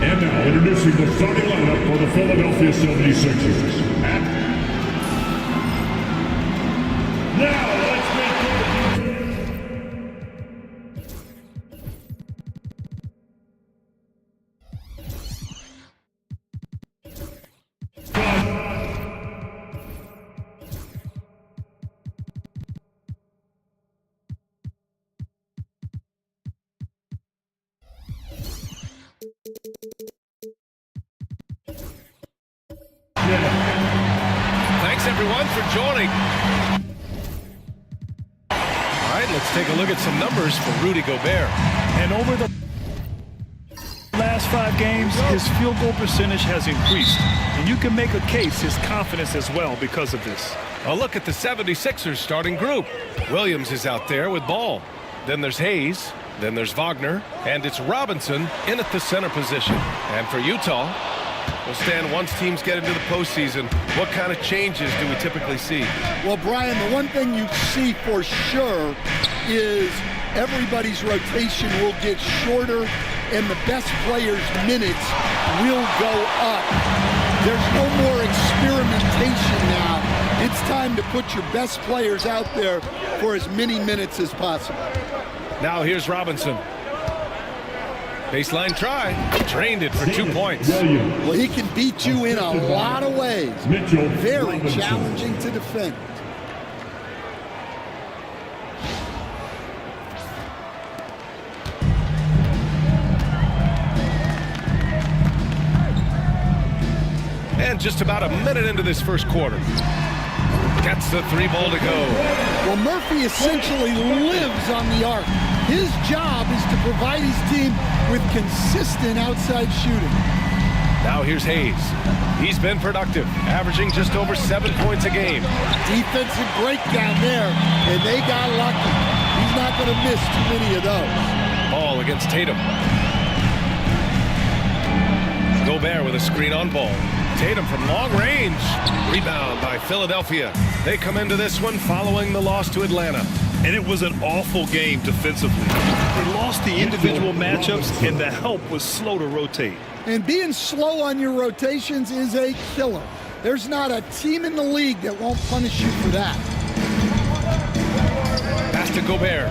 And now, introducing the starting lineup for the Philadelphia 76ers. Now, let's make Thanks everyone for joining. All right, let's take a look at some numbers for Rudy Gobert. And over the last 5 games, his field goal percentage has increased. And you can make a case his confidence as well because of this. A look at the 76ers starting group. Williams is out there with ball. Then there's Hayes. Then there's Wagner. And it's Robinson in at the center position. And for Utah, well, Stan, once teams get into the postseason, what kind of changes do we typically see? Well, Brian, the one thing you see for sure is everybody's rotation will get shorter and the best players' minutes will go up. There's no more experimentation now. It's time to put your best players out there for as many minutes as possible. Now here's Robinson. Baseline try. Drained it for 2 points. Well, he can beat you in a lot of ways. Very challenging to defend. And just about a minute into this first quarter. Gets the 3 ball to go. Well, Murphy essentially lives on the arc. His job is to provide his team with consistent outside shooting. Now here's Hayes. He's been productive, averaging just over 7 points a game. Defensive breakdown there, and they got lucky. He's not going to miss too many of those. Ball against Tatum. Gobert with a screen on ball. Tatum from long range. Rebound by Philadelphia. They come into this one following the loss to Atlanta. And it was an awful game defensively. They lost the individual matchups, and the help was slow to rotate. And being slow on your rotations is a killer. There's not a team in the league that won't punish you for that. Pass to Gobert.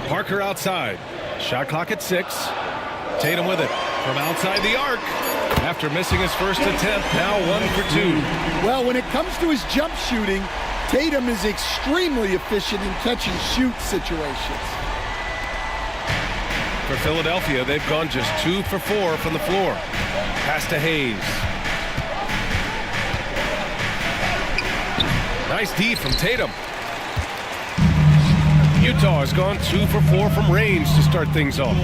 Parker outside. Shot clock at 6. Tatum with it from outside the arc. After missing his first attempt, now 1 for 2. Well, when it comes to his jump shooting, Tatum is extremely efficient in catch and shoot situations. For Philadelphia, they've gone just 2 for 4 from the floor. Pass to Hayes. Nice D from Tatum. Utah has gone 2 for 4 from range to start things off.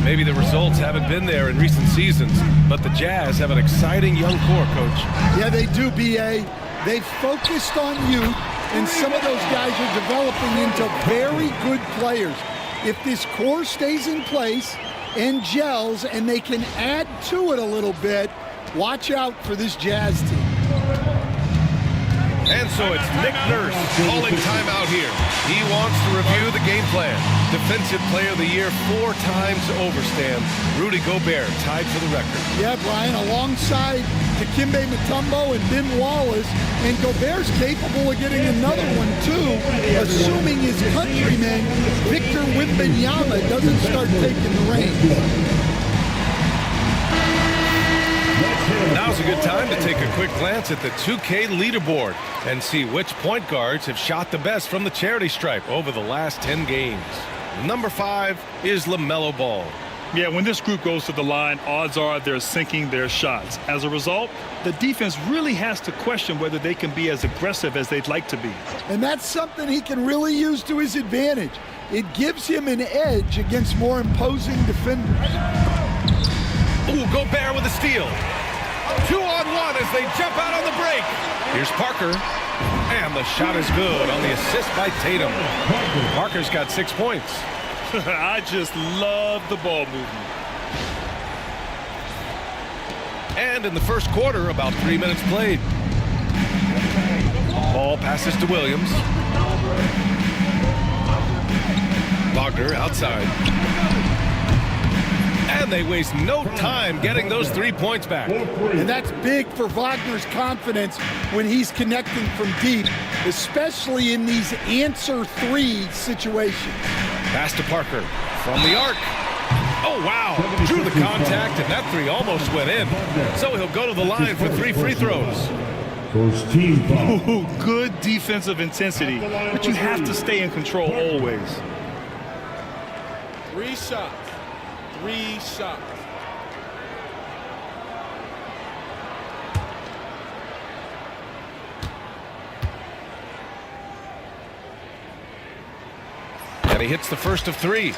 Maybe the results haven't been there in recent seasons, but the Jazz have an exciting young core, Coach. Yeah, they do, B.A. They've focused on youth, and some of those guys are developing into very good players. If this core stays in place and gels and they can add to it a little bit, watch out for this Jazz team. And so it's Nick Nurse calling timeout here. He wants to review the game plan. Defensive Player of the Year 4 times over, Stan. Rudy Gobert tied for the record. Yeah, Brian, alongside Dikembe Mutombo and Ben Wallace, and Gobert's capable of getting another one too, assuming his countryman Victor Wembanyama doesn't start taking the reins. Now's a good time to take a quick glance at the 2K leaderboard and see which point guards have shot the best from the charity stripe over the last 10 games. Number 5 is LaMelo Ball. Yeah, when this group goes to the line, odds are they're sinking their shots. As a result, the defense really has to question whether they can be as aggressive as they'd like to be. And that's something he can really use to his advantage. It gives him an edge against more imposing defenders. Ooh, Gobert with a steal. 2-on-1 as they jump out on the break. Here's Parker. And the shot is good on the assist by Tatum. Parker's got 6 points. I just love the ball movement. And in the first quarter, about 3 minutes played. Ball passes to Williams. Wagner outside. And they waste no time getting those 3 points back. And that's big for Wagner's confidence when he's connecting from deep, especially in these answer three situations. Pass to Parker from the arc. Oh, wow. Drew the contact, and that three almost went in. So he'll go to the line for 3 free throws. First team foul. Ooh, good defensive intensity, but you have to stay in control always. 3 shots. 3 shots. And he hits the first of 3.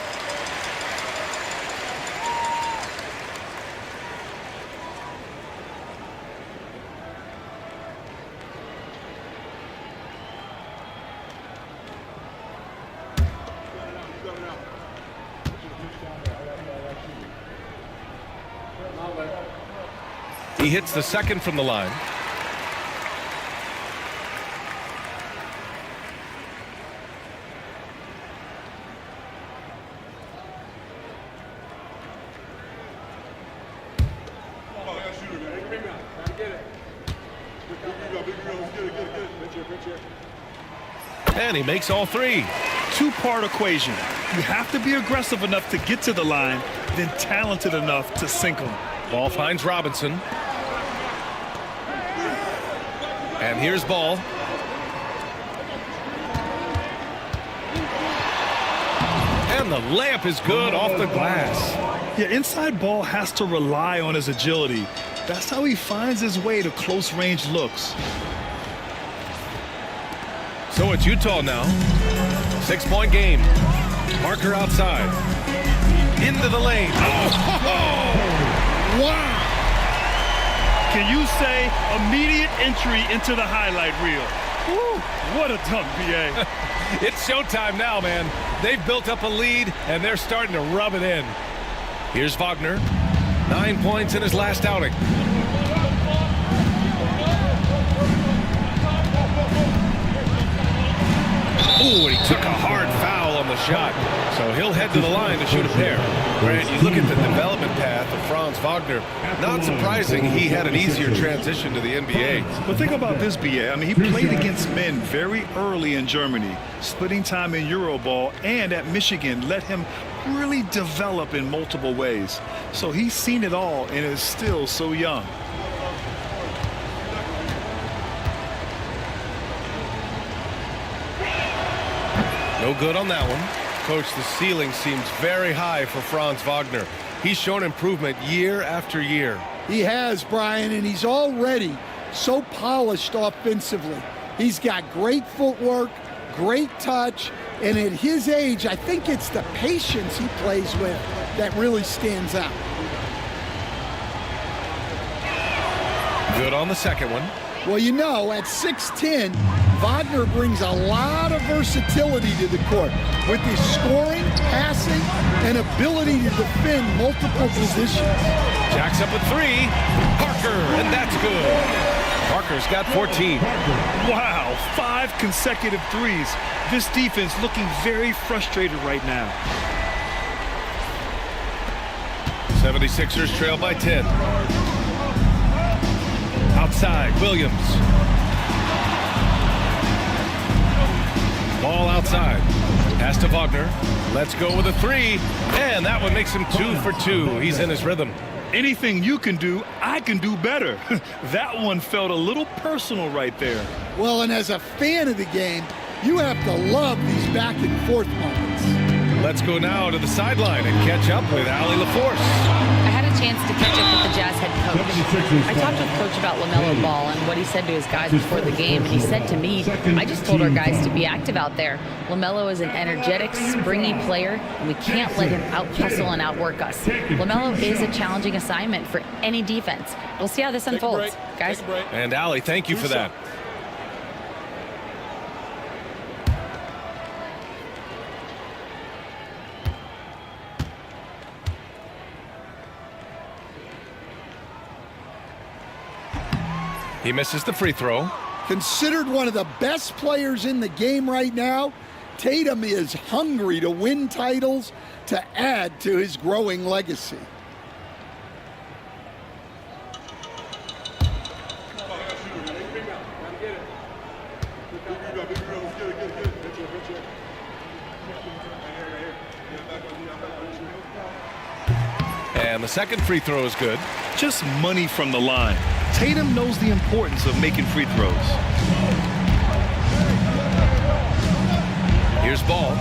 He hits the second from the line. And he makes all 3. Two-part equation. You have to be aggressive enough to get to the line, then talented enough to sink them. Ball finds Robinson. And here's Ball. And the layup is good off the glass. Yeah, inside Ball has to rely on his agility. That's how he finds his way to close-range looks. So it's Utah now. 6-point game. Parker outside. Into the lane. Oh! Wow! Can you say immediate entry into the highlight reel? Woo, what a dunk, B.A. It's showtime now, man. They've built up a lead, and they're starting to rub it in. Here's Wagner. 9 points in his last outing. Ooh, and he took a hard foul on the shot. So he'll head to the line to shoot a pair. Grant, you look at the development path of Franz Wagner. Not surprising he had an easier transition to the NBA. But think about this, B.A. I mean, he played against men very early in Germany. Splitting time in Euroball and at Michigan let him really develop in multiple ways. So he's seen it all and is still so young. No good on that one. Coach, the ceiling seems very high for Franz Wagner. He's shown improvement year after year. He has, Brian, and he's already so polished offensively. He's got great footwork, great touch, and at his age, I think it's the patience he plays with that really stands out. Good on the second one. Well, you know, at 6'10", Wagner brings a lot of versatility to the court with his scoring, passing, and ability to defend multiple positions. Jacks up with 3. Parker, and that's good. Parker's got 14. Wow, 5 consecutive threes. This defense looking very frustrated right now. 76ers trail by 10. Outside, Williams. Ball outside. Pass to Wagner. Let's go with a 3. And that one makes him 2 for 2. He's in his rhythm. Anything you can do, I can do better. That one felt a little personal right there. Well, and as a fan of the game, you have to love these back and forth moments. Let's go now to the sideline and catch up with Allie LaForce. I had a chance to catch up with the Jazz head coach. I talked with Coach about LaMelo Ball and what he said to his guys before the game, and he said to me, I just told our guys to be active out there. LaMelo is an energetic, springy player, and we can't let him out-hustle and outwork us. LaMelo is a challenging assignment for any defense. We'll see how this unfolds, guys. And Allie, thank you for that. He misses the free throw. Considered one of the best players in the game right now, Tatum is hungry to win titles to add to his growing legacy. And the second free throw is good. Just money from the line. Tatum knows the importance of making free throws. Here's Ball.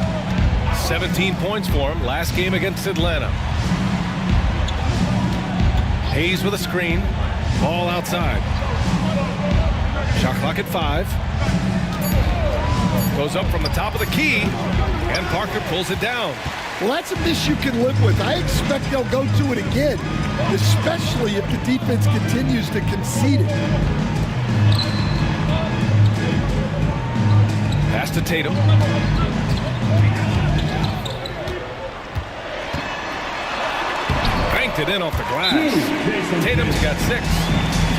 17 points for him last game against Atlanta. Hayes with a screen. Ball outside. Shot clock at 5. Goes up from the top of the key, and Parker pulls it down. Well, that's a miss you can live with. I expect they'll go to it again, especially if the defense continues to concede it. Pass to Tatum. Banked it in off the glass. Tatum's got 6.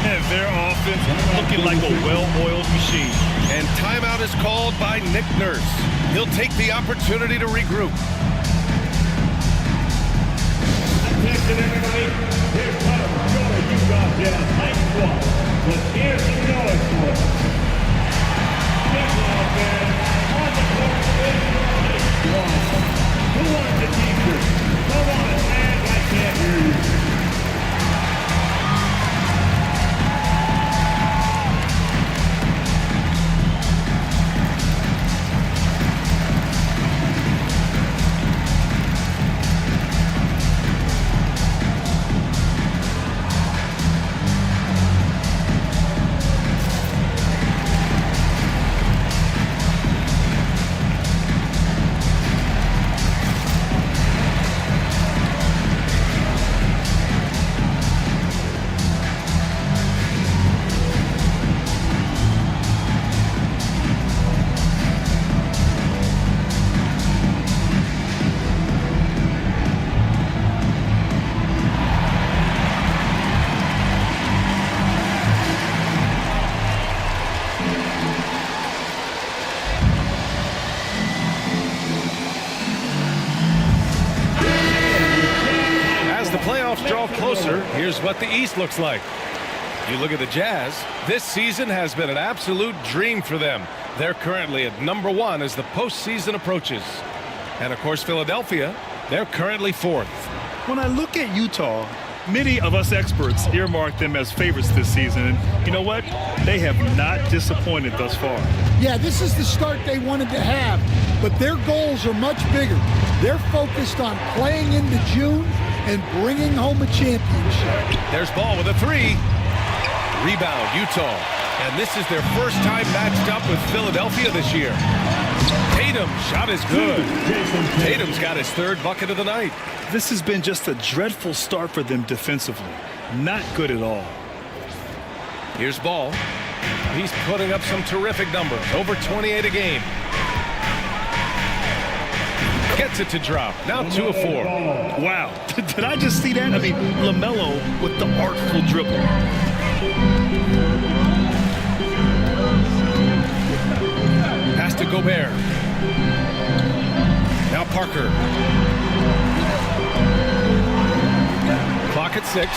And their offense looking like a well-oiled machine. And timeout is called by Nick Nurse. He'll take the opportunity to regroup. Attention, everybody. Here's part of your Utah Jazz high squad. Let's hear some noise for it. Big ball fans on the court with your high squad. Who wants the t-shirt? Come on, man. I can't hear you. Draw closer. Here's what the East looks like. You look at the Jazz. This season has been an absolute dream for them. They're currently at #1 as the postseason approaches. And of course, Philadelphia, they're currently 4th. When I look at Utah, many of us experts earmark them as favorites this season. And you know what? They have not disappointed thus far. Yeah, this is the start they wanted to have, but their goals are much bigger. They're focused on playing into June and bringing home a championship. There's Ball with a 3. Rebound, Utah. And this is their first time matched up with Philadelphia this year. Tatum, shot is good. Tatum's got his 3rd bucket of the night. This has been just a dreadful start for them defensively. Not good at all. Here's Ball. He's putting up some terrific numbers. Over 28 a game. Gets it to drop. Now 2 of 4. Wow. Did I just see that? I mean, LaMelo with the artful dribble. Pass to Gobert. Now Parker. Clock at 6.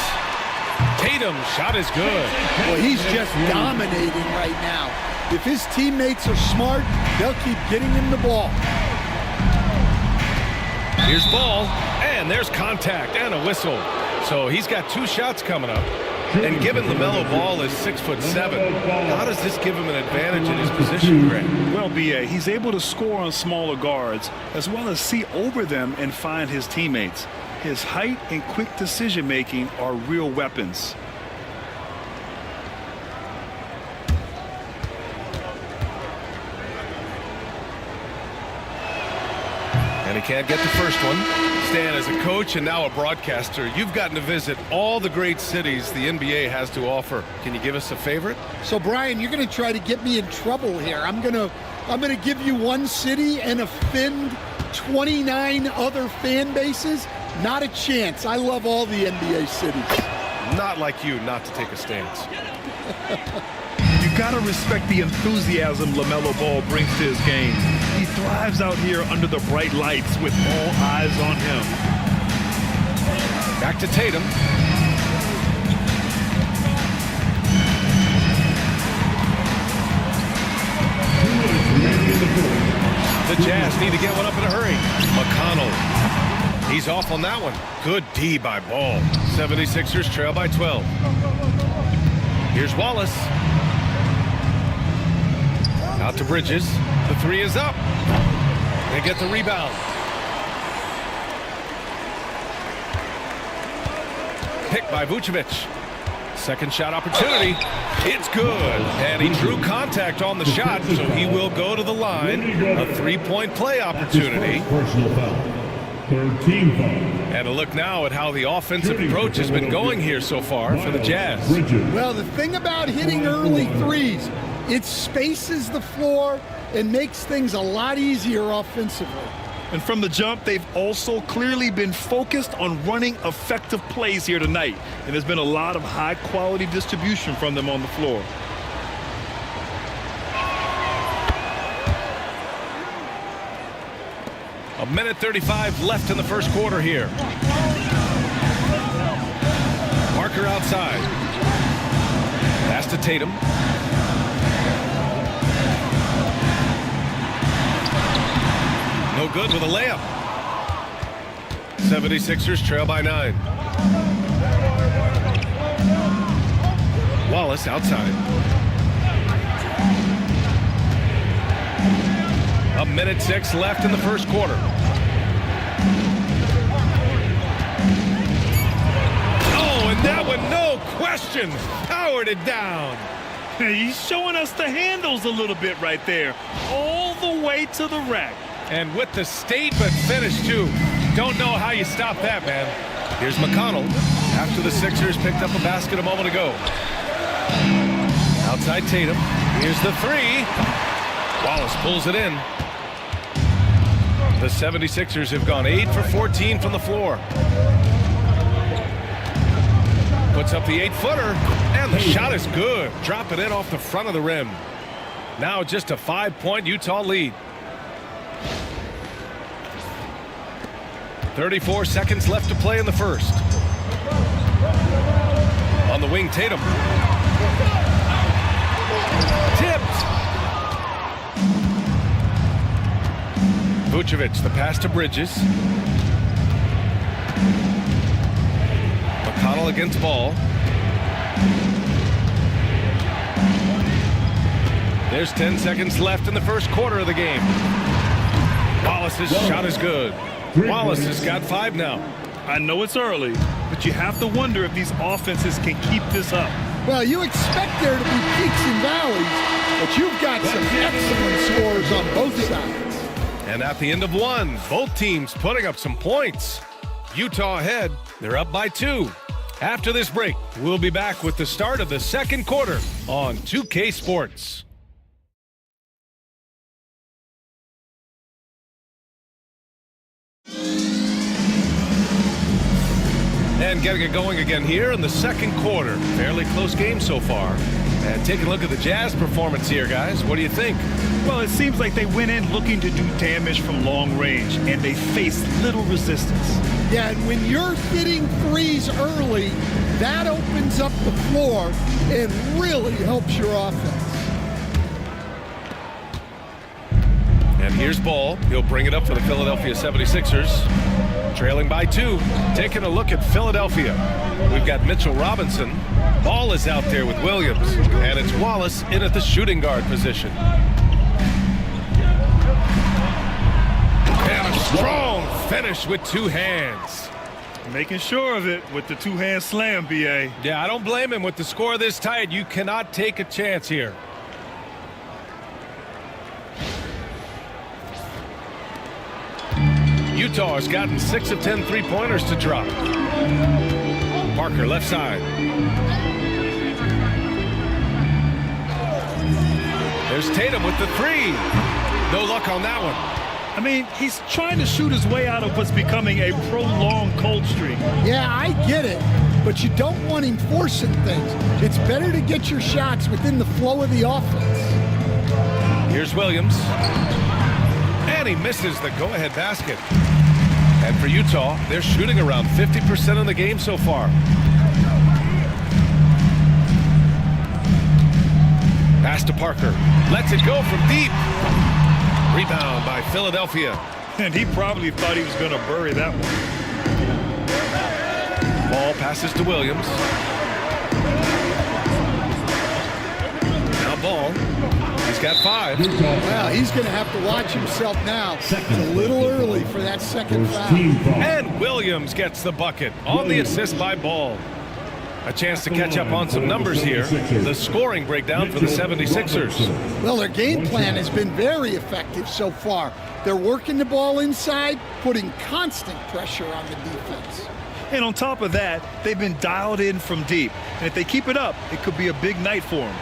Tatum, shot is good. Well, he's just dominating right now. If his teammates are smart, they'll keep getting him the ball. Here's Ball, and there's contact and a whistle. So he's got 2 shots coming up. And given LaMelo Ball is 6'7", how does this give him an advantage in his position, Greg? Well, B.A., he's able to score on smaller guards as well as see over them and find his teammates. His height and quick decision-making are real weapons. And he can't get the first one. Stan, as a coach and now a broadcaster, you've gotten to visit all the great cities the NBA has to offer. Can you give us a favorite? So, Brian, you're going to try to get me in trouble here. I'm going to give you one city and offend 29 other fan bases. Not a chance. I love all the NBA cities. Not like you not to take a stance. You gotta respect the enthusiasm LaMelo Ball brings to his game. He thrives out here under the bright lights with all eyes on him. Back to Tatum. The Jazz need to get one up in a hurry. McConnell. He's off on that one. Good D by Ball. 76ers trail by 12. Here's Wallace. Out to Bridges. The three is up. They get the rebound. Picked by Vucevic. Second shot opportunity. It's good. And he drew contact on the shot, so he will go to the line. A three-point play opportunity. Personal foul. Third team foul. And a look now at how the offensive approach has been going here so far for the Jazz. Well, the thing about hitting early threes, it spaces the floor and makes things a lot easier offensively. And from the jump, they've also clearly been focused on running effective plays here tonight. And there's been a lot of high-quality distribution from them on the floor. A minute 35 left in the first quarter here. Parker outside. Pass to Tatum. No good with a layup. 76ers trail by 9. Wallace outside. A minute 6 left in the first quarter. Oh, and that one, no question, powered it down. He's showing us the handles a little bit right there. All the way to the rack. And with the statement finish, too. Don't know how you stop that, man. Here's McConnell after the Sixers picked up a basket a moment ago. Outside Tatum. Here's the three. Wallace pulls it in. The 76ers have gone 8 for 14 from the floor. Puts up the 8-footer, and the shot is good. Drop it in off the front of the rim. Now just a 5-point Utah lead. 34 seconds left to play in the first. On the wing, Tatum. Tipped. Vucevic, the pass to Bridges. McConnell against Ball. There's 10 seconds left in the first quarter of the game. Wallace's shot is good. Wallace has got 5 now. I know it's early, but you have to wonder if these offenses can keep this up. Well, you expect there to be peaks and valleys, but you've got some excellent scores on both sides. And at the end of one, both teams putting up some points. Utah ahead. They're up by 2. After this break, we'll be back with the start of the second quarter on 2K Sports. And getting it going again here in the second quarter. Fairly close game so far. And taking a look at the Jazz performance here, guys. What do you think? Well, it seems like they went in looking to do damage from long range, and they faced little resistance. Yeah, and when you're hitting threes early, that opens up the floor and really helps your offense. And here's Ball. He'll bring it up for the Philadelphia 76ers. Trailing by 2. Taking a look at Philadelphia. We've got Mitchell Robinson. Ball is out there with Williams. And it's Wallace in at the shooting guard position. And a strong finish with 2 hands. Making sure of it with the 2-hand slam, B.A. Yeah, I don't blame him. With the score this tight, you cannot take a chance here. Utah has gotten 6 of 10 3-pointers to drop. Parker left side. There's Tatum with the 3. No luck on that one. I mean, he's trying to shoot his way out of what's becoming a prolonged cold streak. Yeah, I get it. but you don't want him forcing things. It's better to get your shots within the flow of the offense. Here's Williams. And he misses the go-ahead basket. And for Utah, they're shooting around 50% of the game so far. Pass to Parker. Lets it go from deep. Rebound by Philadelphia. And he probably thought he was going to bury that one. Ball passes to Williams. Now Ball. He's got 5. Well, he's going to have to watch himself now. It's a little early for that second foul. And Williams gets the bucket on the assist by Ball. A chance to catch up on some numbers here. The scoring breakdown for the 76ers. Well, their game plan has been very effective so far. They're working the ball inside, putting constant pressure on the defense. And on top of that, they've been dialed in from deep. And if they keep it up, it could be a big night for them.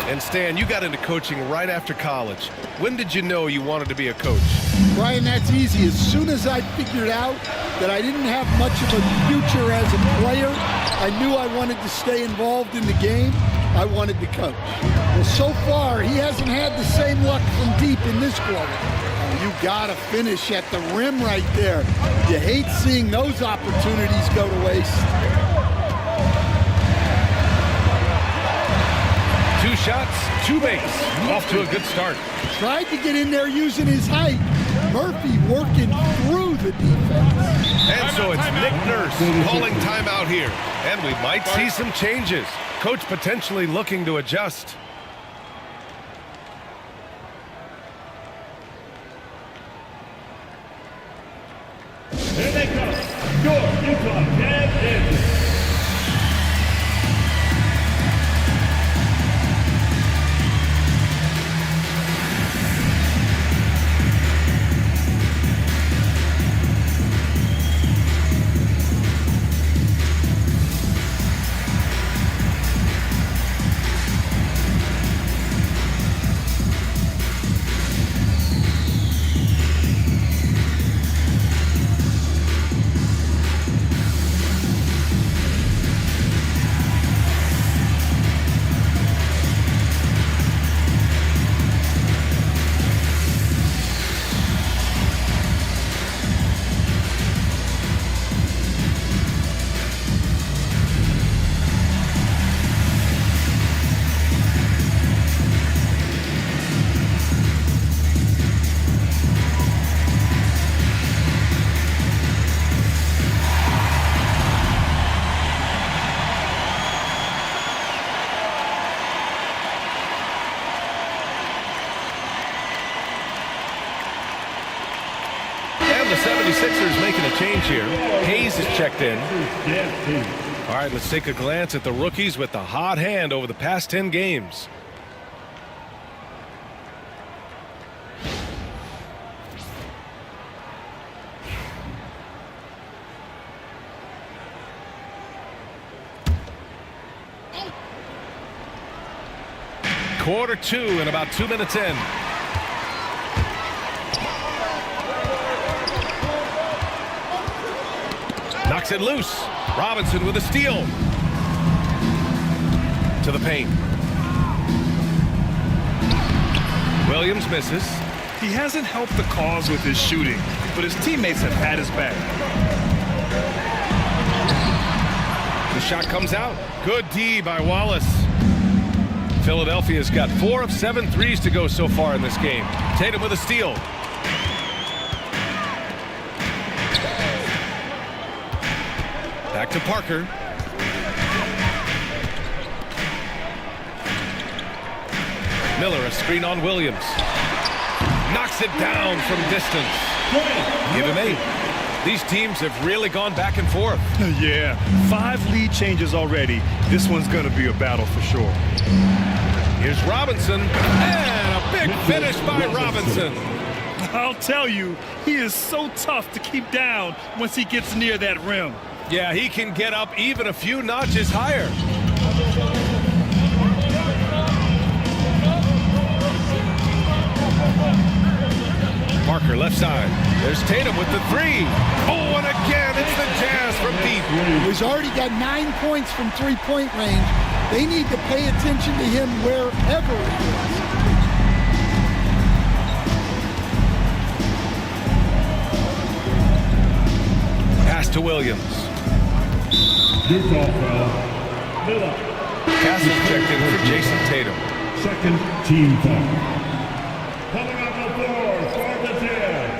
And Stan, you got into coaching right after college. When did you know you wanted to be a coach? Brian, that's easy. As soon as I figured out that I didn't have much of a future as a player, I knew I wanted to stay involved in the game. I wanted to coach. Well, so far, he hasn't had the same luck from deep in this quarter. You got to finish at the rim right there. You hate seeing those opportunities go to waste. 2 shots, 2 makes. Off to a good start. Tried to get in there using his height. Murphy working through the defense. And so it's Nick Nurse calling timeout here. And we might see some changes. Coach potentially looking to adjust. Here they come. Your Utah Jazz is. The 76ers making a change here. Hayes is checked in. All right, let's take a glance at the rookies with the hot hand over the past 10 games. Quarter 2 and about 2 minutes in. Knocks it loose. Robinson with a steal. To the paint. Williams misses. He hasn't helped the cause with his shooting, but his teammates have had his back. The shot comes out. Good D by Wallace. Philadelphia's got 4 of 7 threes to go so far in this game. Tatum with a steal. Back to Parker. Miller, a screen on Williams. Knocks it down from distance. Give him 8. These teams have really gone back and forth. Yeah, 5 lead changes already. This one's going to be a battle for sure. Here's Robinson. And a big finish by Robinson. I'll tell you, he is so tough to keep down once he gets near that rim. Yeah, he can get up even a few notches higher. Parker left side. There's Tatum with the three. Oh, and again, it's the Jazz from deep. He's already got 9 points from three-point range. They need to pay attention to him wherever he is. Pass to Williams. Utah foul. Miller. Castle checked in for Jason Tatum. Second team foul. Coming on the floor for the Jazz.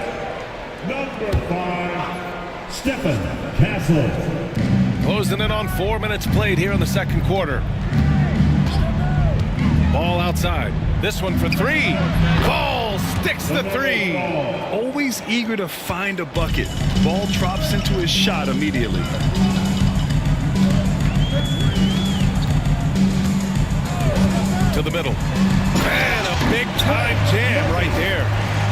Number 5, Stephen Castle. Closing in on 4 minutes played here in the second quarter. Ball outside. This one for three. Ball sticks the three. Always eager to find a bucket. Ball drops into his shot immediately. To the middle. And a big-time jam right there.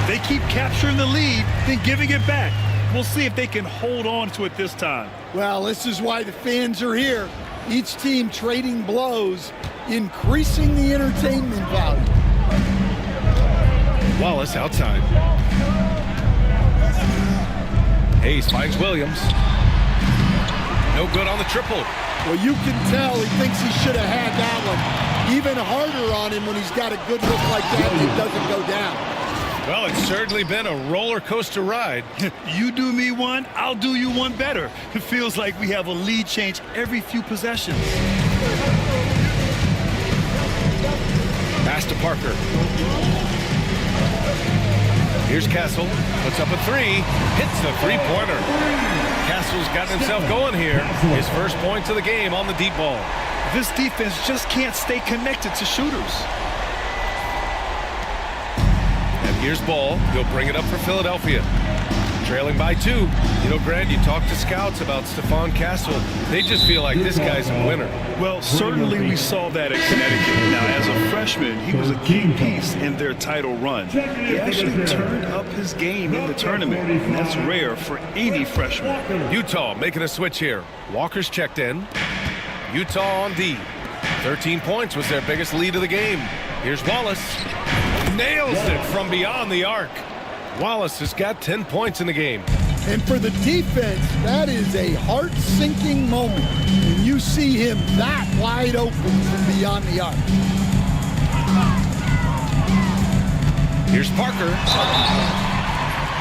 They keep capturing the lead, then giving it back. We'll see if they can hold on to it this time. Well, this is why the fans are here. Each team trading blows, increasing the entertainment value. Wallace outside. Hayes finds Williams. No good on the triple. Well, you can tell he thinks he should have had that one. Even harder on him when he's got a good look like that and it doesn't go down. Well, it's certainly been a roller coaster ride. You do me one, I'll do you one better. It feels like we have a lead change every few possessions. Pass to Parker. Here's Castle. Puts up a three. Hits the three-pointer. Castle's gotten himself going here. His first points of the game on the deep ball. This defense just can't stay connected to shooters. And here's Ball. He'll bring it up for Philadelphia. Trailing by 2. You know, Grant, you talk to scouts about Stephon Castle. They just feel like this guy's a winner. Well, certainly we saw that at Connecticut. Now, as a freshman, he was a key piece in their title run. He actually turned up his game in the tournament, and that's rare for any freshman. Utah making a switch here. Walker's checked in. Utah on D. 13 points was their biggest lead of the game. Here's Wallace. Nails it from beyond the arc. Wallace has got 10 points in the game. And for the defense, that is a heart-sinking moment. And you see him that wide open from beyond the arc. Here's Parker.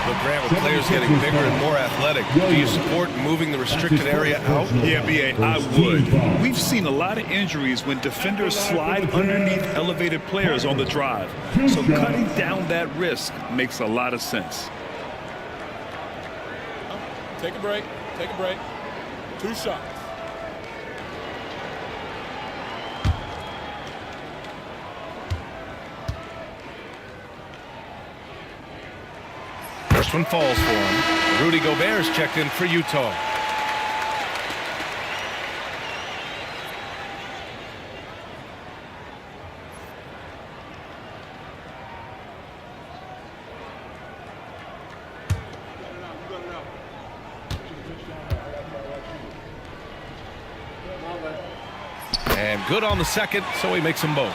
But Grant, with players getting bigger and more athletic, do you support moving the restricted area out? Yeah, B.A., I would. We've seen a lot of injuries when defenders slide underneath elevated players on the drive. So cutting down that risk makes a lot of sense. Take a break. Take a break. 2 shots. First one falls for him. Rudy Gobert's checked in for Utah. And good on the second, so he makes them both.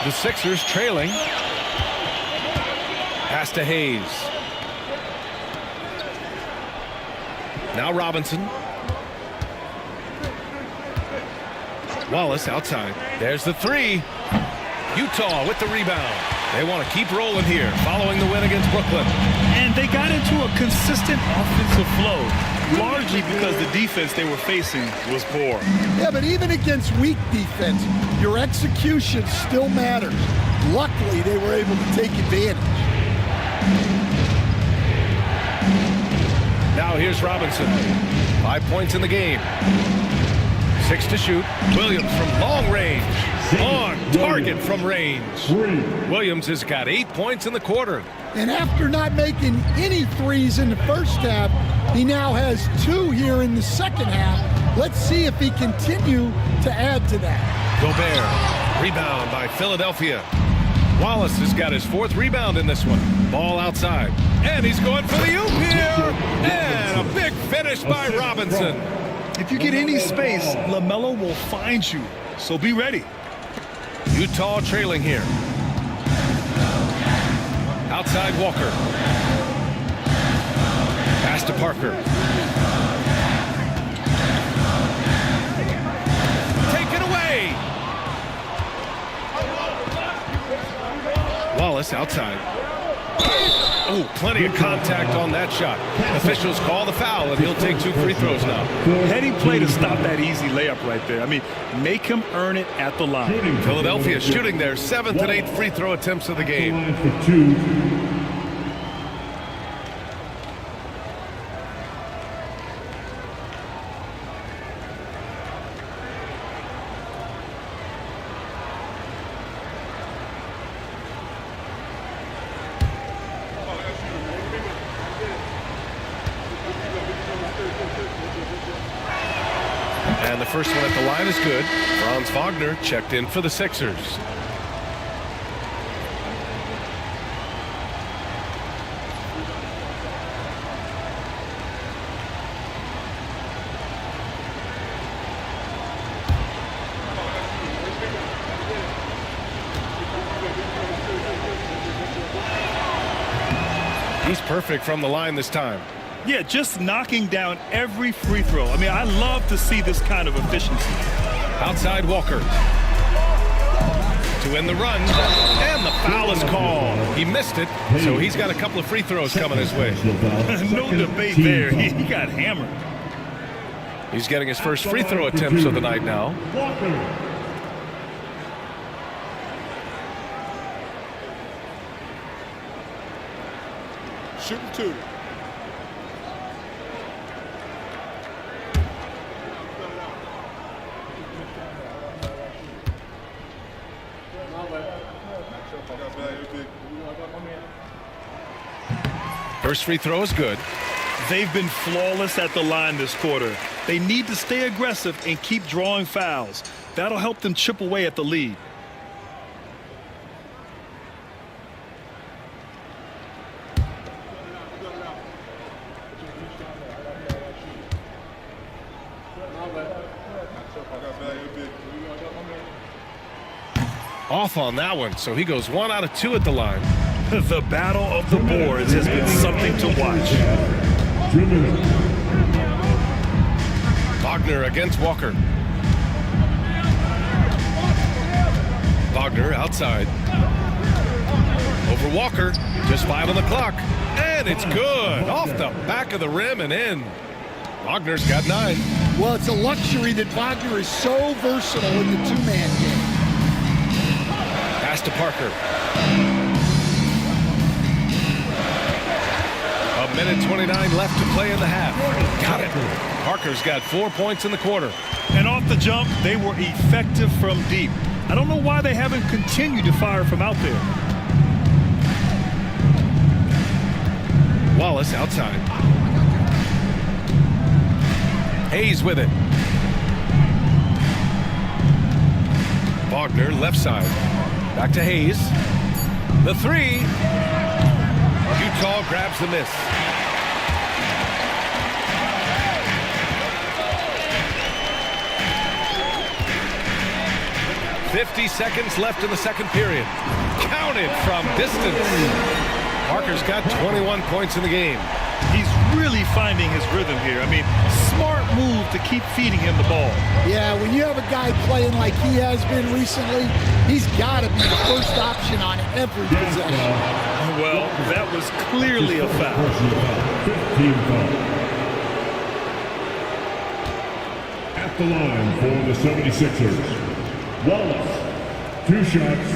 The Sixers trailing. Pass to Hayes. Now Robinson. Wallace outside. There's the three. Utah with the rebound. They want to keep rolling here following the win against Brooklyn. And they got into a consistent offensive flow, largely because the defense they were facing was poor. Yeah, but even against weak defense, your execution still matters. Luckily, they were able to take advantage. Now here's Robinson. 5 points in the game. 6 to shoot. Williams from long range. On target from range. Williams has got 8 points in the quarter. And after not making any threes in the first half, he now has 2 here in the second half. Let's see if he continue to add to that. Gobert. Rebound by Philadelphia. Wallace has got his 4th rebound in this one. Ball outside. And he's going for the oop here. And a big finish by Robinson. If you get any space, LaMelo will find you. So be ready. Utah trailing here. Outside Walker. Pass to Parker. Taken away. Wallace outside. Oh, plenty of contact on that shot. Officials call the foul, and he'll take 2 free throws now. Heady play to stop that easy layup right there. I mean, make him earn it at the line. Philadelphia shooting their 7th and 8th free throw attempts of the game. Line for 2. And the first one at the line is good. Franz Wagner checked in for the Sixers. He's perfect from the line this time. Yeah, just knocking down every free throw. I mean, I love to see this kind of efficiency. Outside Walker. To win the run. And the foul is called. He missed it, so he's got a couple of free throws coming his way. No debate there. He got hammered. He's getting his first free throw attempts of the night now. Walker. Shooting 2. First free throw is good. They've been flawless at the line this quarter. They need to stay aggressive and keep drawing fouls. That'll help them chip away at the lead. Off on that one, so he goes 1 out of 2 at the line. The battle of the boards has been something to watch. 2 minutes. Wagner against Walker. Wagner outside. Over Walker. Just 5 on the clock. And it's good. Off the back of the rim and in. Wagner's got 9. Well, it's a luxury that Wagner is so versatile in the 2-man game. Pass to Parker. 1:29 left to play in the half. Got it. Parker's got 4 points in the quarter. And off the jump, they were effective from deep. I don't know why they haven't continued to fire from out there. Wallace outside. Hayes with it. Wagner left side. Back to Hayes. The 3. Utah grabs the miss. .50 seconds left in the second period. Counted from distance. Parker's got 21 points in the game. He's really finding his rhythm here. I mean, smart move to keep feeding him the ball. Yeah, when you have a guy playing like he has been recently, he's got to be the first option on every possession. Well, that was clearly a foul. 15 foul. At the line for the 76ers, Wallace, 2 shots.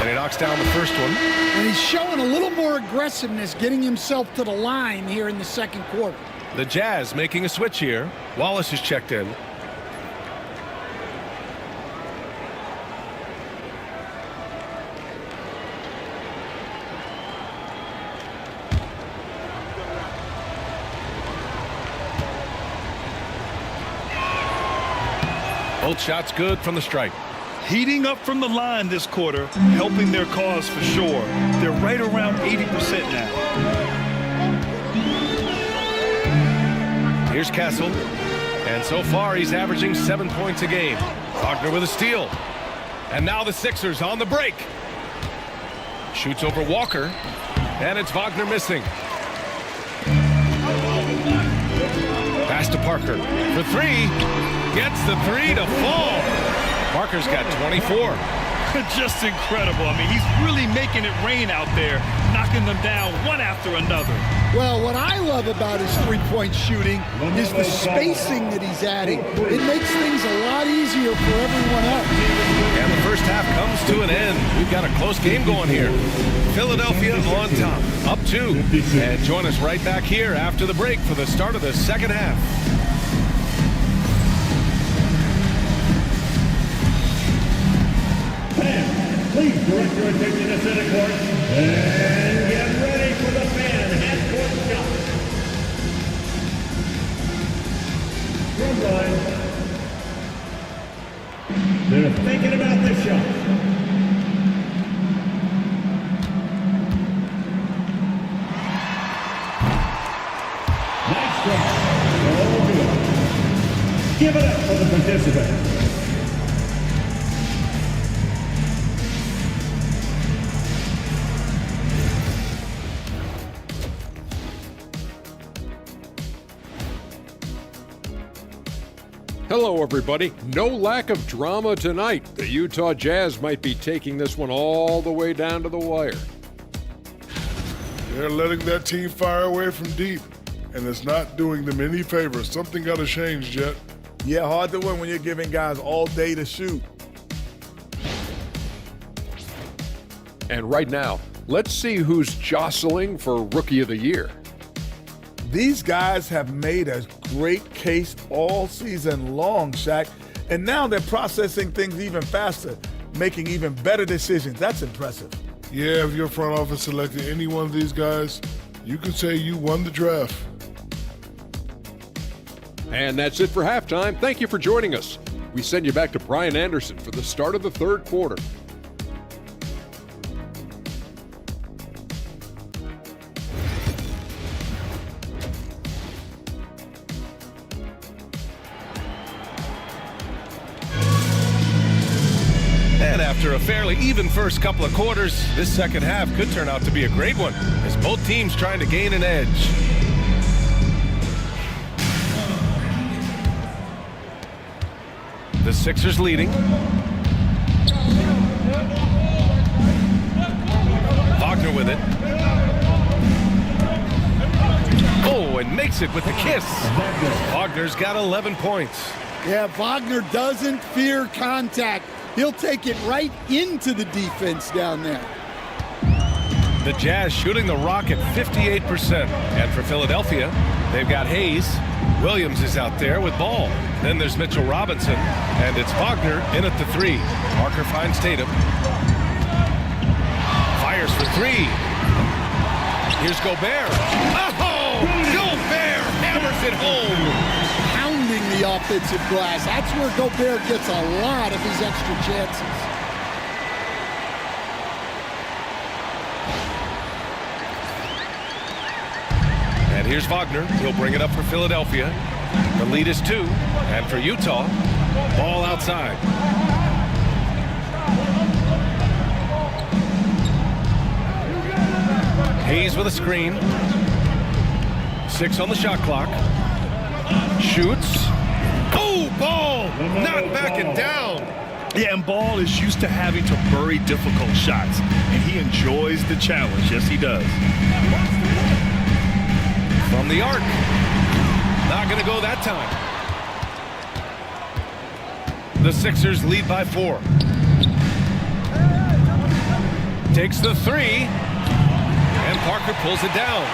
And he knocks down the first one. And he's showing a little more aggressiveness, getting himself to the line here in the second quarter. The Jazz making a switch here. Wallace is checked in. Both shots good from the strike. Heating up from the line this quarter, helping their cause for sure. They're right around 80% now. Here's Castle. And so far, he's averaging 7 points a game. Wagner with a steal. And now the Sixers on the break. Shoots over Walker. And it's Wagner missing. Pass to Parker for three. Gets the three to fall. Parker's got 24. Just incredible. I mean, he's really making it rain out there, knocking them down one after another. Well, what I love about his three-point shooting is the spacing that he's adding. It makes things a lot easier for everyone else. And the first half comes to an end. We've got a close game going here. Philadelphia on top, up 2. And join us right back here after the break for the start of the second half. Please direct your attention to center court and get ready for the fan half-court shot. Drum line. They're thinking about the shot. Nice try. Oh, good. Give it up for the participants. Hello, everybody. No lack of drama tonight. The Utah Jazz might be taking this one all the way down to the wire. They're letting that team fire away from deep, and it's not doing them any favors. Something got to change, Jet. Yeah, hard to win when you're giving guys all day to shoot. And right now, let's see who's jostling for Rookie of the Year. These guys have made a great case all season long, Shaq, and now they're processing things even faster, making even better decisions. That's impressive. Yeah, if your front office selected any one of these guys, you could say you won the draft. And that's it for halftime. Thank you for joining us. We send you back to Brian Anderson for the start of the third quarter. And after a fairly even first couple of quarters, this second half could turn out to be a great one as both teams trying to gain an edge. The Sixers leading. Wagner with it. Oh, and makes it with the kiss. Wagner's got 11 points. Yeah, Wagner doesn't fear contact. He'll take it right into the defense down there. The Jazz shooting the rock at 58%. And for Philadelphia, they've got Hayes. Williams is out there with ball. Then there's Mitchell Robinson. And it's Wagner in at the three. Parker finds Tatum. Fires for three. Here's Gobert. Oh! Gobert hammers it home. Pounding the offensive glass. That's where Gobert gets a lot of his extra chances. And here's Wagner. He'll bring it up for Philadelphia. The lead is 2. And for Utah, ball outside. Hayes with a screen. 6 on the shot clock. Shoots. Oh, Ball not backing down. Yeah, and Ball is used to having to bury difficult shots, and he enjoys the challenge. Yes, he does. From the arc. Not going to go that time. The Sixers lead by 4. Takes the 3. And Parker pulls it down.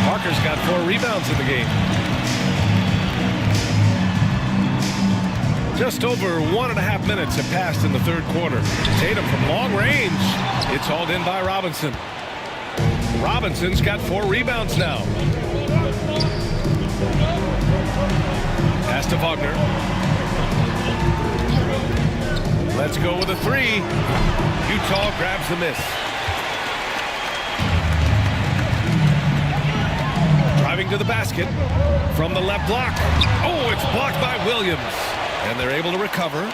Parker's got 4 rebounds in the game. Just over 1.5 minutes have passed in the third quarter. Tatum from long range. It's hauled in by Robinson. Robinson's got 4 rebounds now. Pass to Wagner. Let's go with a three. Utah grabs the miss. Driving to the basket from the left block. Oh, it's blocked by Williams. And they're able to recover.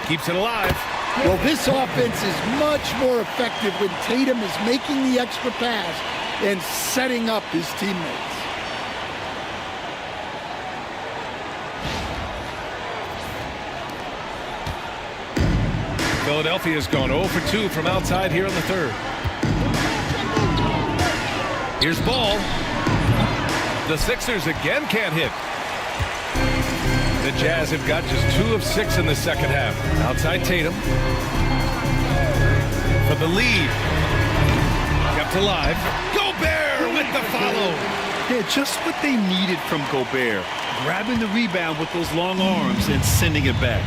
Keeps it alive. Well, this offense is much more effective when Tatum is making the extra pass and setting up his teammates. Philadelphia's gone 0 for 2 from outside here in the third. Here's Ball. The Sixers again can't hit. The Jazz have got just 2 of 6 in the second half. Outside Tatum. For the lead. Kept alive. Gobert with the follow. Yeah, just what they needed from Gobert. Grabbing the rebound with those long arms and sending it back.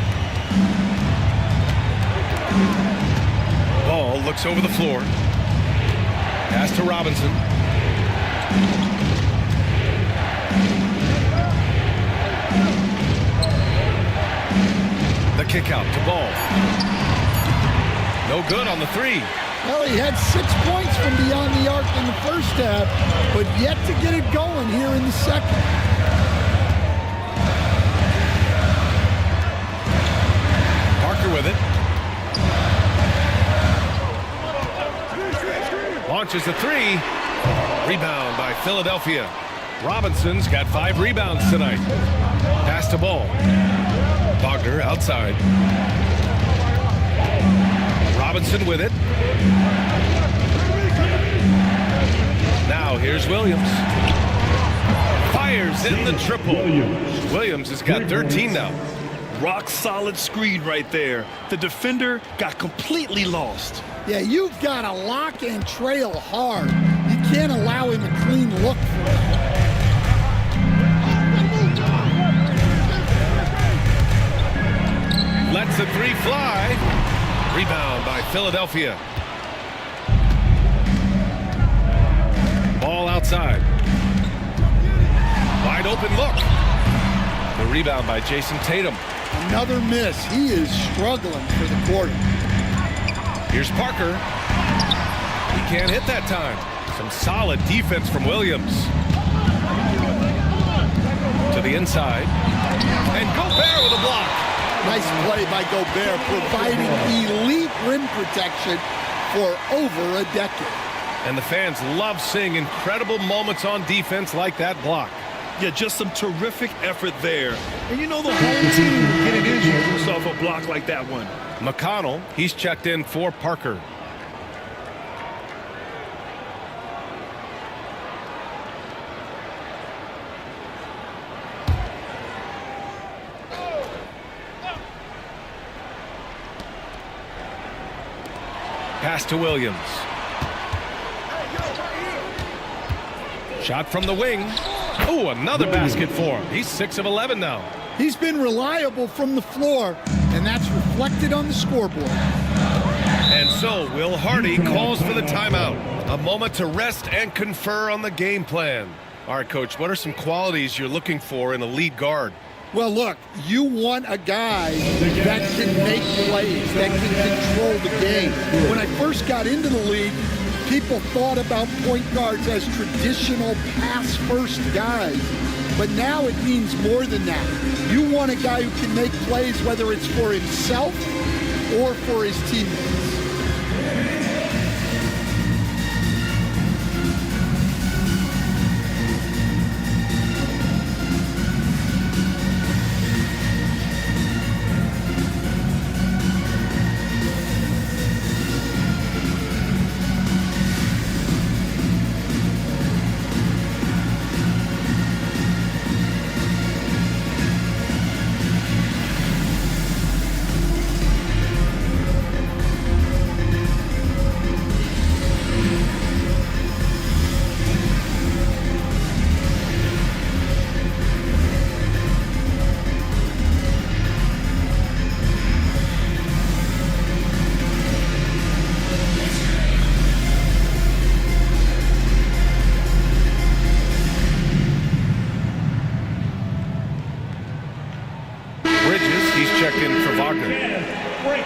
Ball looks over the floor. Pass to Robinson. The kick out to Ball. No good on the three. Well, he had 6 points from beyond the arc in the first half, but yet to get it going here in the second. Parker with it. Launches a three. Rebound by Philadelphia. Robinson's got 5 rebounds tonight. Pass to Ball. Wagner outside. Robinson with it. Now here's Williams. Fires in the triple. Williams has got 13 now. Rock solid screen right there. The defender got completely lost. Yeah, you've got to lock and trail hard. You can't allow him a clean look for it. Lets the three fly. Rebound by Philadelphia. Ball outside. Wide open look. The rebound by Jason Tatum. Another miss. He is struggling for the quarter. Here's Parker. He can't hit that time. Some solid defense from Williams. To the inside. And Gobert with a block. Nice play by Gobert, providing elite rim protection for over a decade. And the fans love seeing incredible moments on defense like that block. Yeah, just some terrific effort there. And you know the whole team get an injury off a block like that one. McConnell, he's checked in for Parker. Pass to Williams. Shot from the wing. Oh, another basket for him. He's 6 of 11 now. He's been reliable from the floor, and that's reflected on the scoreboard. And so Will Hardy calls for the timeout. A moment to rest and confer on the game plan. All right, Coach, what are some qualities you're looking for in a lead guard? Well, look, you want a guy that can make plays, that can control the game. When I first got into the league, people thought about point guards as traditional pass-first guys. But now it means more than that. You want a guy who can make plays, whether it's for himself or for his teammates.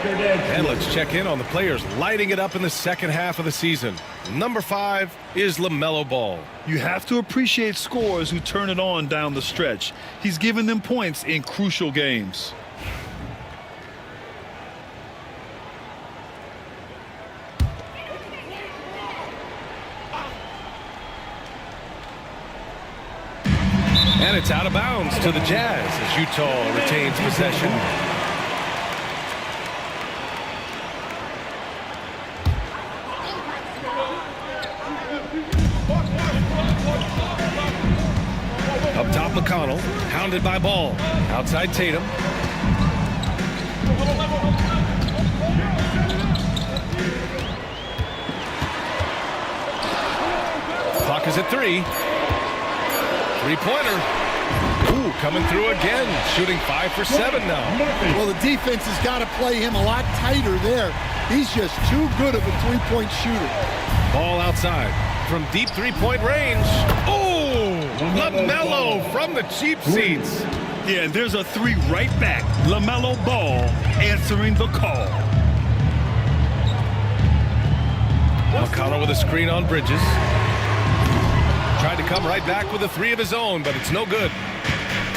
And let's check in on the players lighting it up in the second half of the season. Number 5 is LaMelo Ball. You have to appreciate scorers who turn it on down the stretch. He's given them points in crucial games. And it's out of bounds to the Jazz as Utah retains possession. Up top, McConnell, hounded by Ball. Outside Tatum. Clock is at 3. Three-pointer. Ooh, coming through again. Shooting 5 for 7 now. Well, the defense has got to play him a lot tighter there. He's just too good of a three-point shooter. Ball outside from deep three-point range. Ooh, LaMelo from the cheap seats. Yeah, and there's a 3 right back. LaMelo Ball answering the call. McConnell with a screen on Bridges. Tried to come right back with a 3 of his own, but it's no good.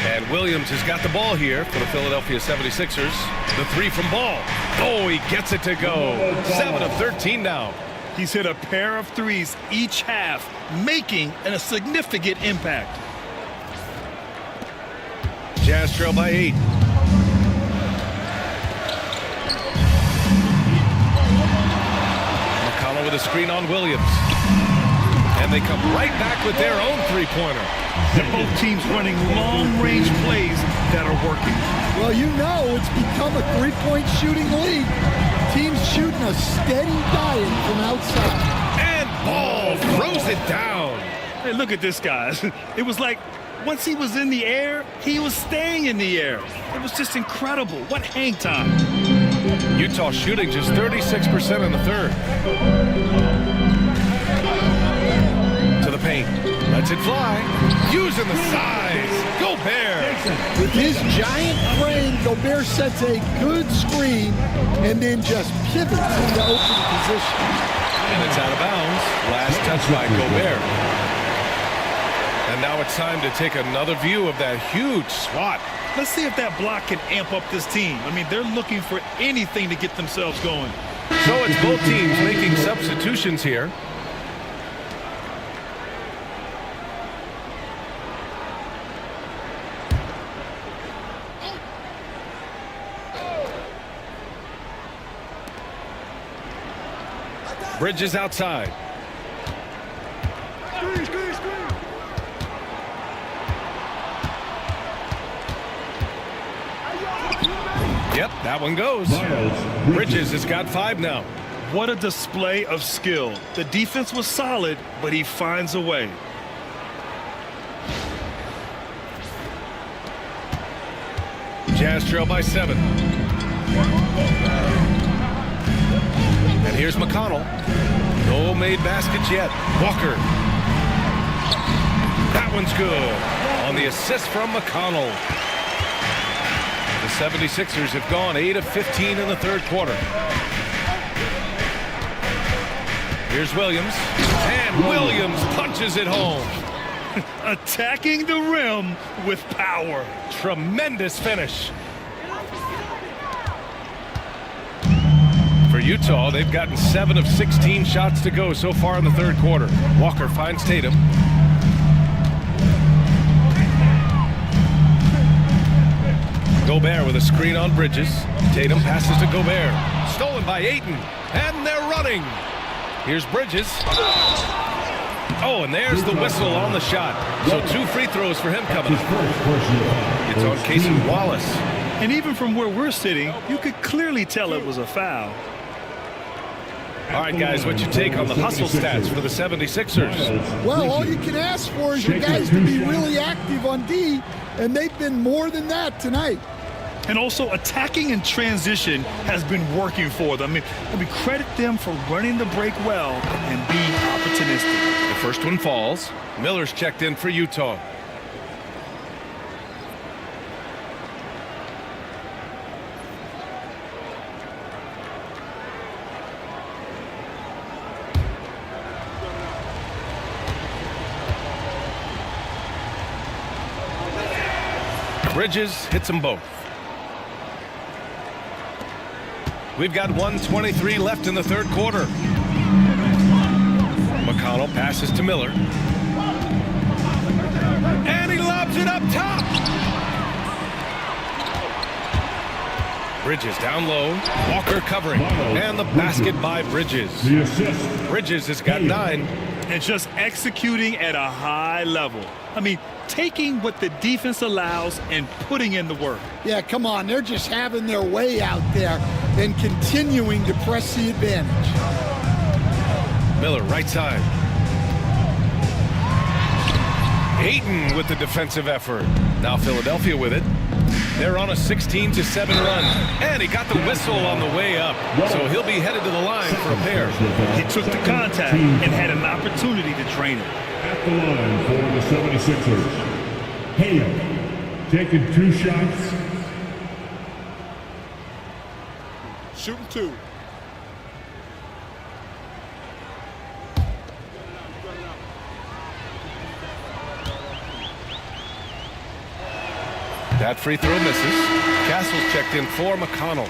And Williams has got the ball here for the Philadelphia 76ers. The 3 from Ball. Oh, he gets it to go. 7 of 13 now. He's hit a pair of 3s each half, making a significant impact. Jazz trail by 8. McConnell with a screen on Williams. And they come right back with their own three-pointer. Both teams running long-range plays that are working. Well, you know it's become a three-point shooting league. Teams shooting a steady diet from outside. And Ball throws it down. Hey, look at this, guys. It was like once he was in the air, he was staying in the air. It was just incredible. What hang time. Utah shooting just 36% in the third. The paint. Lets it fly. Using the size. Gobert. With his giant frame, Gobert sets a good screen and then just pivots into open position. And it's out of bounds. Last touch by Gobert. And now it's time to take another view of that huge swat. Let's see if that block can amp up this team. I mean, they're looking for anything to get themselves going. So it's both teams making substitutions here. Bridges outside. Yep, that one goes. Bridges has got 5 now. What a display of skill. The defense was solid, but he finds a way. Jazz trail by 7. And here's McConnell. No made baskets yet. Walker. That one's good. On the assist from McConnell. The 76ers have gone 8 of 15 in the third quarter. Here's Williams. And Williams punches it home. Attacking the rim with power. Tremendous finish. For Utah, they've gotten 7 of 16 shots to go so far in the third quarter. Walker finds Tatum. Gobert with a screen on Bridges. Tatum passes to Gobert. Stolen by Ayton. And they're running. Here's Bridges. Oh, and there's the whistle on the shot. So 2 free throws for him coming up. It's on Casey Wallace. And even from where we're sitting, you could clearly tell it was a foul. All right, guys, what's your take on the hustle stats for the 76ers? Well, all you can ask for is your guys to be really active on D, and they've been more than that tonight. And also, attacking in transition has been working for them. I mean, credit them for running the break well and being opportunistic. The first one falls. Miller's checked in for Utah. Bridges hits them both. We've got 1:23 left in the third quarter. McConnell passes to Miller. And he lobs it up top. Bridges down low. Walker covering. And the basket by Bridges. The assist. Bridges has got 9. And just executing at a high level. I mean, taking what the defense allows and putting in the work. Yeah, come on. They're just having their way out there and continuing to press the advantage. Miller, right side. Ayton with the defensive effort. Now Philadelphia with it. They're on a 16-7 run. And he got the whistle on the way up. So he'll be headed to the line for a pair. He took the contact and had an opportunity to drain it. At the line for the 76ers. Hale taking 2 shots. Shooting 2. That free throw misses. Castle's checked in for McConnell.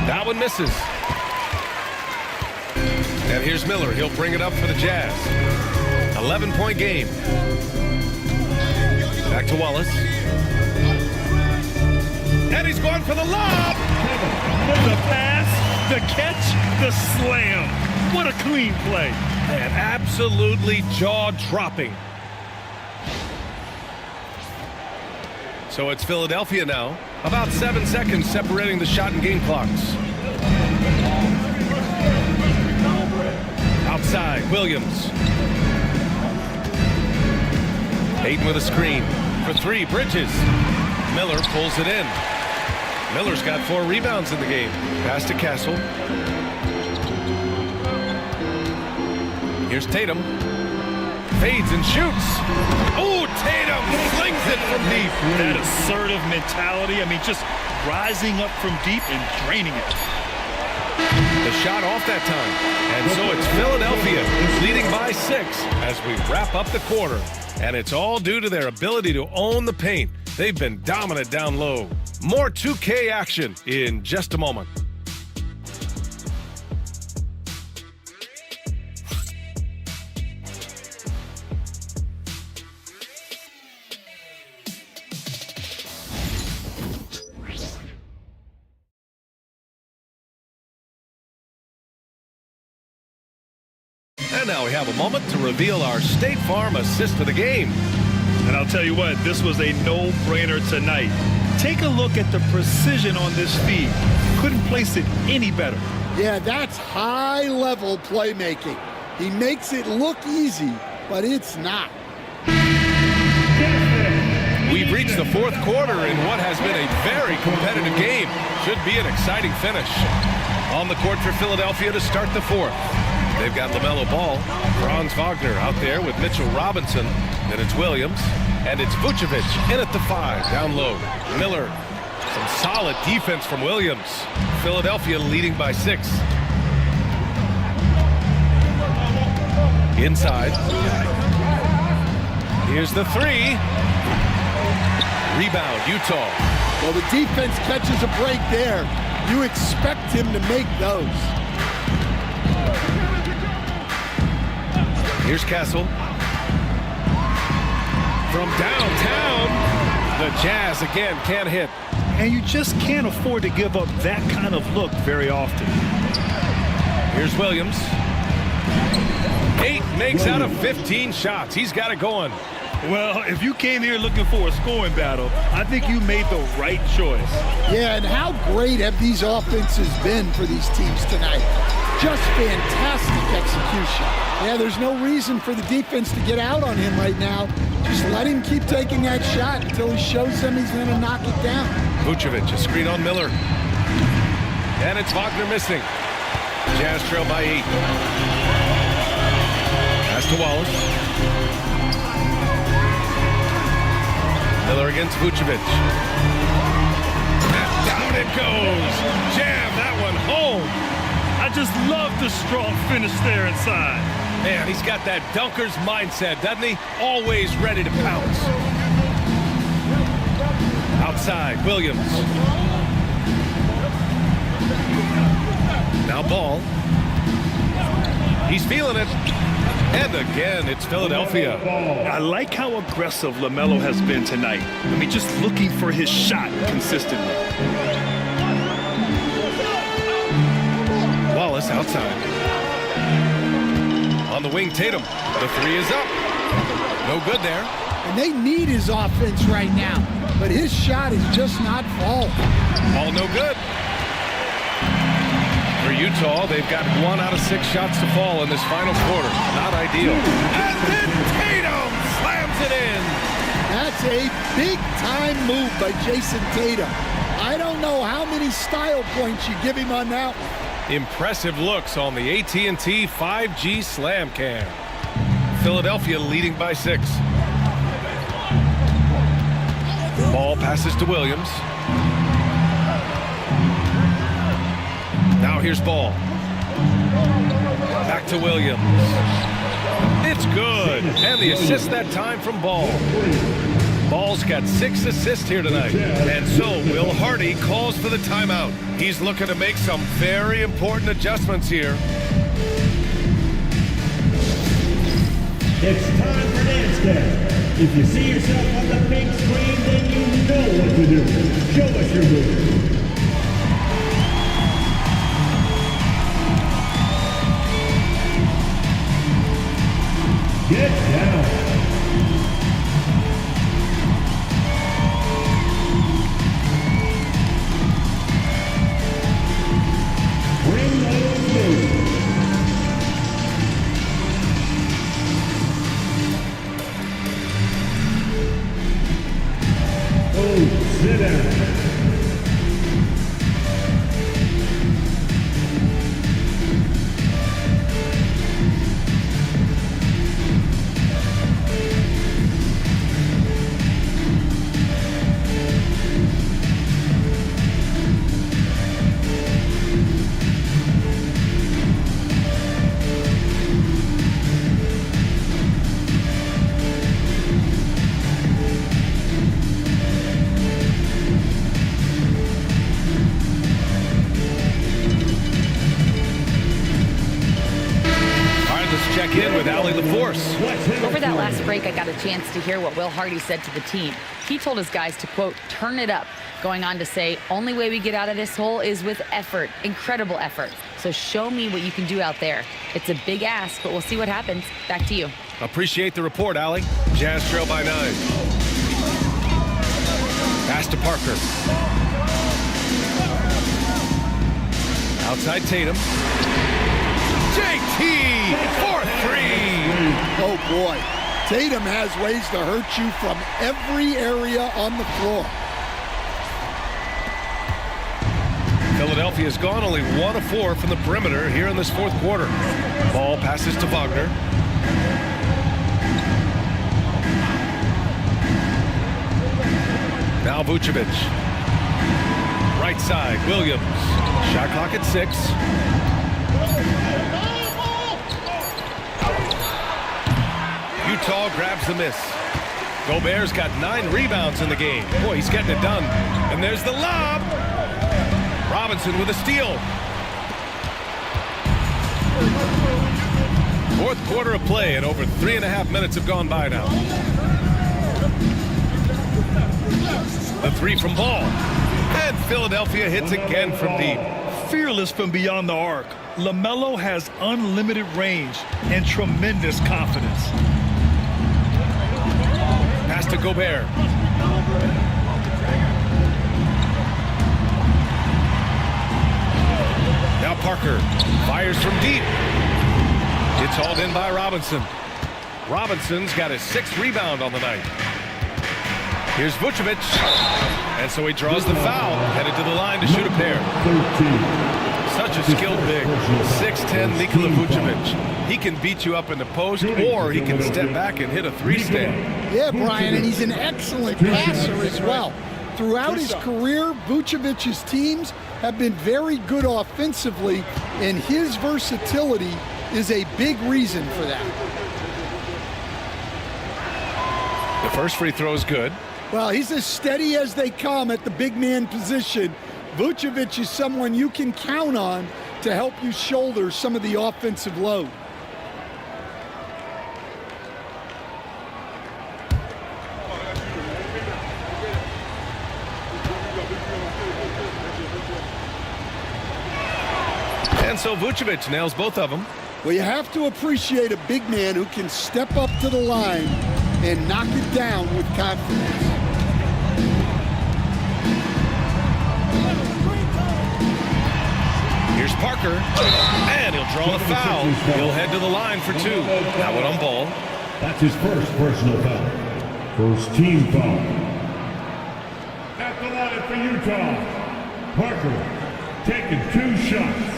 That one misses. And here's Miller. He'll bring it up for the Jazz. 11-point game. Back to Wallace. And he's going for the lob. The pass, the catch, the slam. What a clean play. And absolutely jaw-dropping. So it's Philadelphia now. About 7 seconds separating the shot and game clocks. Outside, Williams. Ayton with a screen. For 3, Bridges. Miller pulls it in. Miller's got 4 rebounds in the game. Pass to Castle. Here's Tatum. Fades and shoots. Oh, Tatum slings it from deep. That assertive mentality. I mean, just rising up from deep and draining it. The shot off that time. And so it's Philadelphia leading by 6 as we wrap up the quarter. And it's all due to their ability to own the paint. They've been dominant down low. More 2K action in just a moment. And now we have a moment to reveal our State Farm assist of the game. And I'll tell you what, this was a no-brainer tonight. Take a look at the precision on this feed. Couldn't place it any better. Yeah, that's high-level playmaking. He makes it look easy, but it's not. We've reached the fourth quarter in what has been a very competitive game. Should be an exciting finish. On the court for Philadelphia to start the fourth. They've got LaMelo Ball, Franz Wagner out there with Mitchell Robinson. Then it's Williams, and it's Vucevic in at the 5, down low. Miller, some solid defense from Williams. Philadelphia leading by 6. Inside. Here's the 3. Rebound, Utah. Well, the defense catches a break there. You expect him to make those. Here's Castle. From downtown, the Jazz again can't hit. And you just can't afford to give up that kind of look very often. Here's Williams. 8 makes out of 15 shots. He's got it going. Well, if you came here looking for a scoring battle, I think you made the right choice. Yeah, and how great have these offenses been for these teams tonight? Just fantastic execution. Yeah, there's no reason for the defense to get out on him right now. Just let him keep taking that shot until he shows them he's going to knock it down. Vucevic, a screen on Miller. And it's Wagner missing. Jazz trail by 8. Pass to Wallace. Miller against Vucevic. And down it goes. Jam that one home. I just love the strong finish there inside. Man, he's got that dunker's mindset, doesn't he? Always ready to pounce. Outside, Williams. Now Ball. He's feeling it. And again, it's Philadelphia. I like how aggressive LaMelo has been tonight. I mean, just looking for his shot consistently. Wallace outside. On the wing, Tatum. The three is up. No good there. And they need his offense right now, but his shot is just not falling. All no good. For Utah, they've got 1 out of 6 shots to fall in this final quarter. Not ideal. And then Tatum slams it in. That's a big-time move by Jason Tatum. I don't know how many style points you give him on that one. Impressive looks on the AT&T 5G Slam Cam. Philadelphia leading by 6. Ball passes to Williams. Now here's Ball. Back to Williams. It's good. And the assist that time from Ball. Ball's got 6 assists here tonight. And so Will Hardy calls for the timeout. He's looking to make some very important adjustments here. It's time for dance step. If you see yourself on the big screen, then you know what to do. Show us your move. Get down. Bring those moves. Oh, sit down. Check in with Allie LaForce. Over that last break, I got a chance to hear what Will Hardy said to the team. He told his guys to, quote, turn it up, going on to say, only way we get out of this hole is with effort, incredible effort. So show me what you can do out there. It's a big ask, but we'll see what happens. Back to you. Appreciate the report, Allie. Jazz trail by 9. Pass to Parker. Outside Tatum. JT for 3. Oh, boy. Tatum has ways to hurt you from every area on the floor. Philadelphia's gone only 1 of 4 from the perimeter here in this fourth quarter. Ball passes to Wagner. Now Vucevic. Right side, Williams. Shot clock at 6. Utah grabs the miss. Gobert's got 9 rebounds in the game. Boy, he's getting it done. And there's the lob. Robinson with a steal. Fourth quarter of play, and over 3.5 minutes have gone by now. The 3 from Ball. And Philadelphia hits again from deep. Fearless from beyond the arc, LaMelo has unlimited range and tremendous confidence. Pass to Gobert. Now Parker fires from deep. It's hauled in by Robinson. Robinson's got his 6th rebound on the night. Here's Vucevic. And so he draws the foul, headed to the line to shoot a pair. such a skilled big. 6'10" Nikola Vucevic. He can beat you up in the post, or he can step back and hit a three-stand. Yeah, Brian, and he's an excellent passer as well. Throughout his career, Vucevic's teams have been very good offensively, and his versatility is a big reason for that. The first free throw is good. Well, he's as steady as they come at the big man position. Vucevic is someone you can count on to help you shoulder some of the offensive load. And so Vucevic nails both of them. Well, you have to appreciate a big man who can step up to the line and knock it down with confidence. Here's Parker, and he'll draw the foul. He'll head to the line for two. That one on Ball. That's his first personal foul. First team foul. At the line for Utah, Parker taking 2 shots.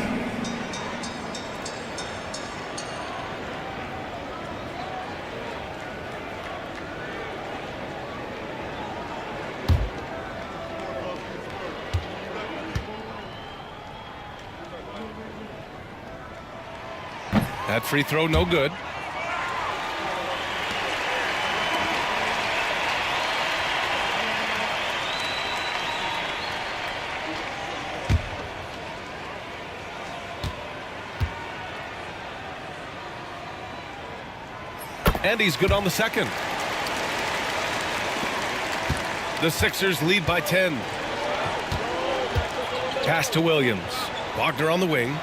That free throw, no good. And he's good on the second. The Sixers lead by 10. Pass to Williams. Wagner on the wing.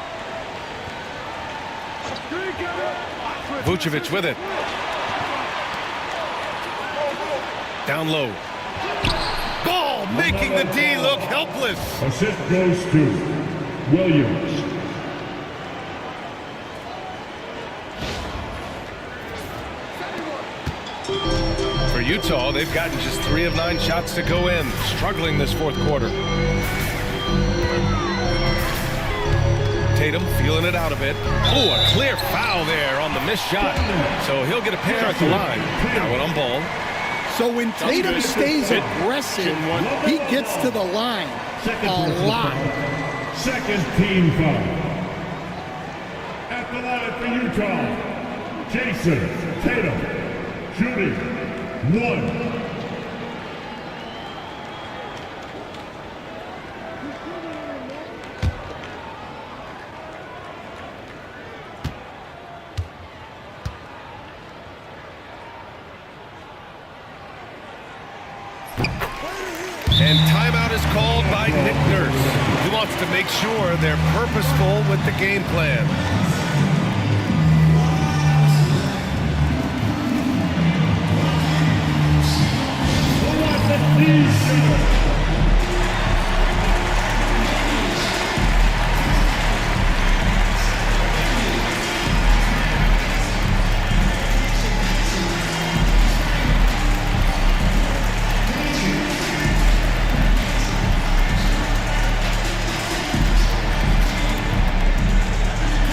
Vucevic with it. Down low. Ball making the D look helpless. Assist goes to Williams. For Utah, they've gotten just 3 of 9 shots to go in. Struggling this fourth quarter. Tatum feeling it out a bit. Oh, a clear foul there on the missed shot. So he'll get a pair at the line. That one on Ball. So when Tatum stays aggressive, he gets to the line a lot. Second team foul. At the line for Utah, Jason Tatum, shooting 1. And timeout is called by Nick Nurse, who wants to make sure they're purposeful with the game plan.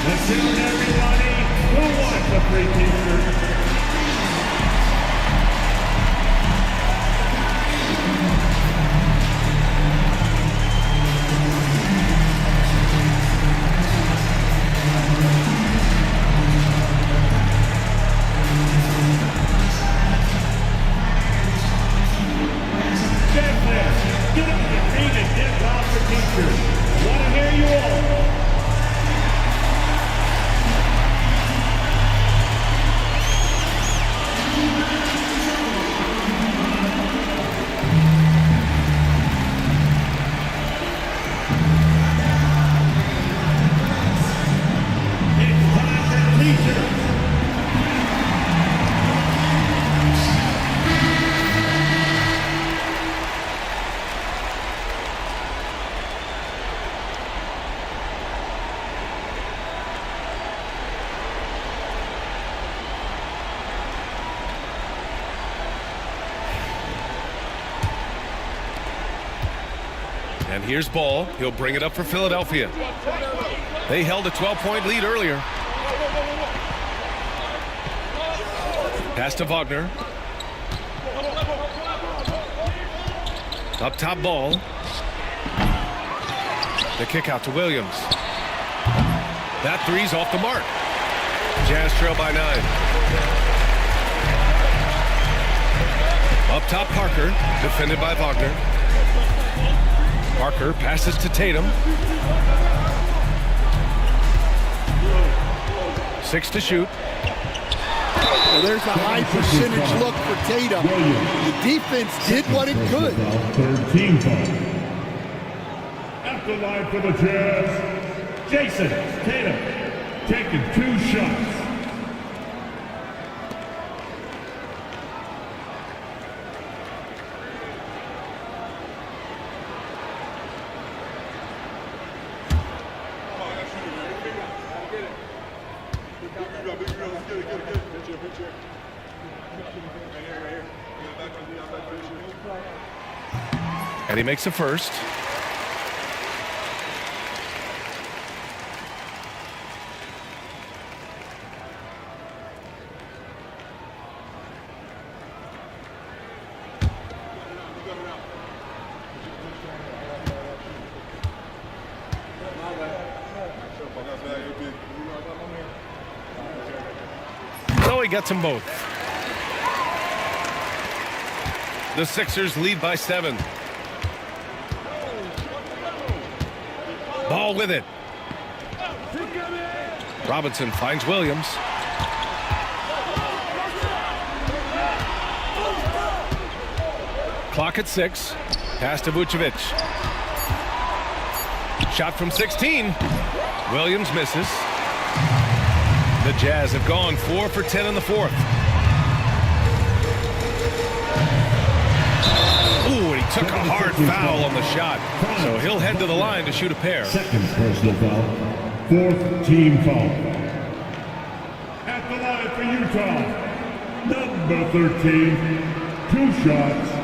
Let's down everybody who wants a free t-shirt. Stand there. Get up your feet and get off the t-shirt. Want to hear you all. And here's Ball. He'll bring it up for Philadelphia. They held a 12-point lead earlier. Pass to Wagner. Up top ball. The kick out to Williams. That three's off the mark. Jazz trail by 9. Up top Parker, defended by Wagner. Parker passes to Tatum. 6 to shoot. Well, there's a high percentage look for Tatum. The defense did what it could. Third team foul. At the line for the Jazz, Jason Tatum taking 2 shots. And he makes the first. So he gets them both. The Sixers lead by 7. Ball with it. Robinson finds Williams. Clock at 6. Pass to Vucevic. Shot from 16. Williams misses. The Jazz have gone 4 for 10 in the fourth. Ooh, and he took a hard foul on the shot. So he'll head to the line to shoot a pair. Second personal foul. 4th team foul. At the line for Utah, number 13, 2 shots.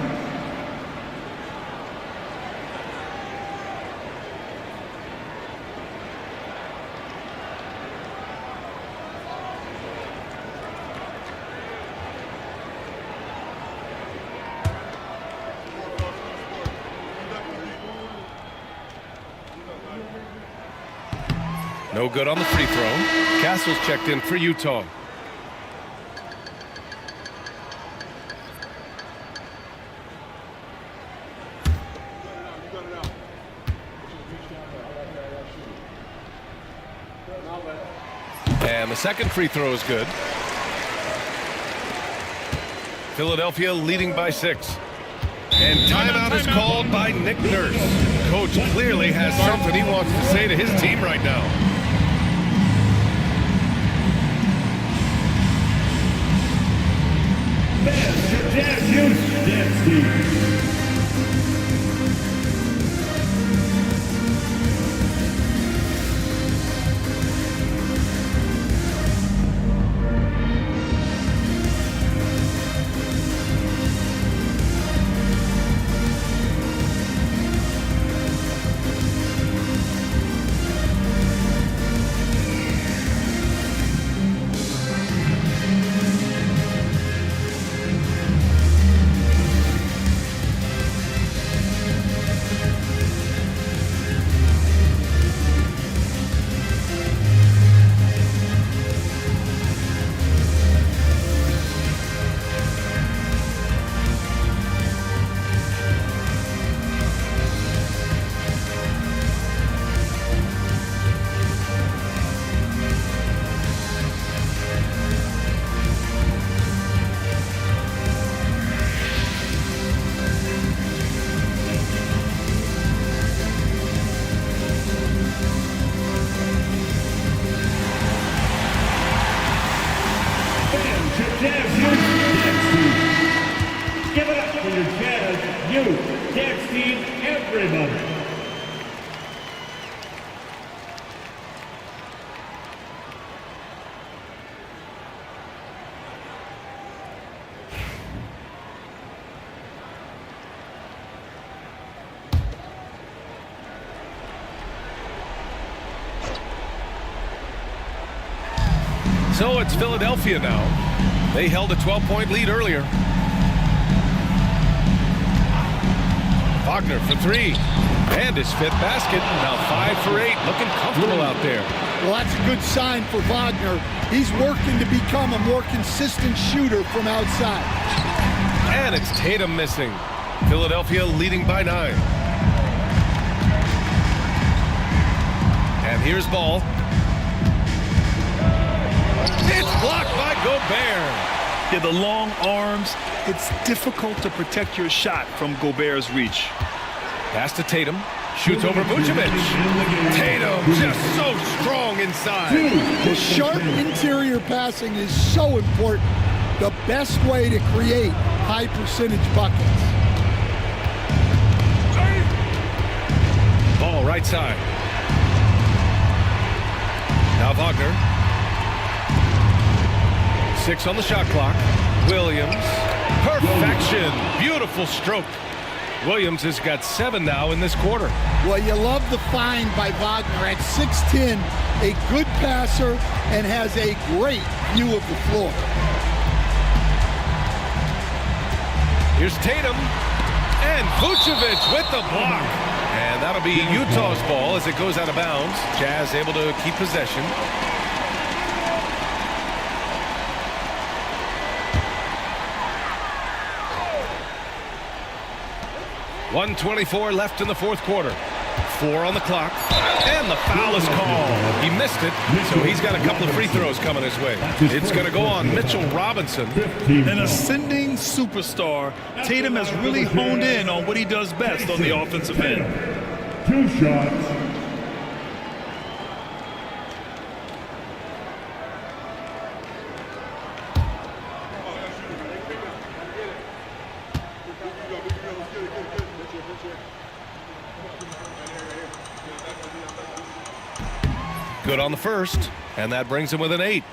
No good on the free throw. Castle's checked in for Utah. And the second free throw is good. Philadelphia leading by 6. And timeout is called by Nick Nurse. Coach clearly has something he wants to say to his team right now. Jazz Youth Dance Team. So it's Philadelphia now. They held a 12-point lead earlier. Wagner for three. And his fifth basket. Now 5 for 8. Looking comfortable out there. Well, that's a good sign for Wagner. He's working to become a more consistent shooter from outside. And it's Tatum missing. Philadelphia leading by 9. And here's Ball. It's blocked by Gobert. Yeah, the long arms, it's difficult to protect your shot from Gobert's reach. Pass to Tatum. Shoots over Vucevic. Tatum just so strong inside. The sharp interior passing is so important. The best way to create high percentage buckets. Ball right side. Now Wagner. 6 on the shot clock. Williams. Perfection. Beautiful stroke. Williams has got 7 now in this quarter. Well, you love the find by Wagner at 6'10", a good passer and has a great view of the floor. Here's Tatum and Vucevic with the block. And that'll be Utah's ball as it goes out of bounds. Jazz able to keep possession. .124 left in the fourth quarter. 4 on the clock. And the foul is called. He missed it, so he's got a couple of free throws coming his way. It's going to go on Mitchell Robinson. An ascending superstar, Tatum has really honed in on what he does best on the offensive end. 2 shots. Good on the first, and that brings him with an 8.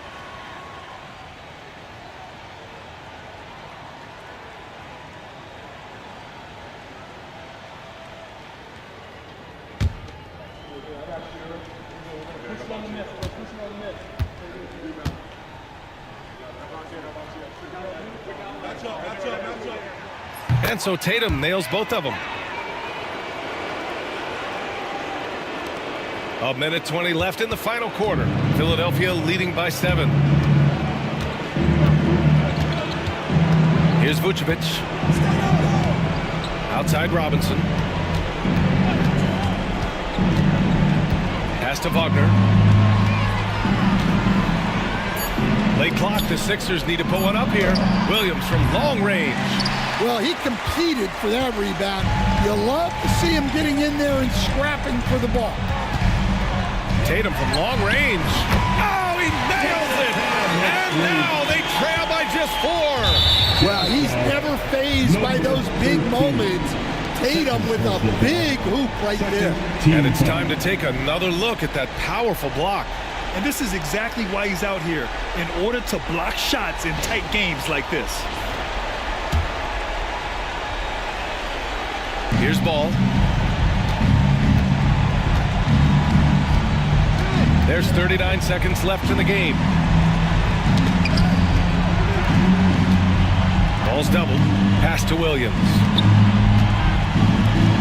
And so Tatum nails both of them. 1:20 left in the final quarter. Philadelphia leading by 7. Here's Vucevic. Outside Robinson. Pass to Wagner. Late clock. The Sixers need to put one up here. Williams from long range. Well, he competed for that rebound. You love to see him getting in there and scrapping for the ball. Tatum from long range. Oh, he nails it! And now they trail by just 4. Well, he's never fazed by those big moments. Tatum with a big hoop right there. And it's time to take another look at that powerful block. And this is exactly why he's out here, in order to block shots in tight games like this. Here's Ball. There's 39 seconds left in the game. Ball's doubled. Pass to Williams.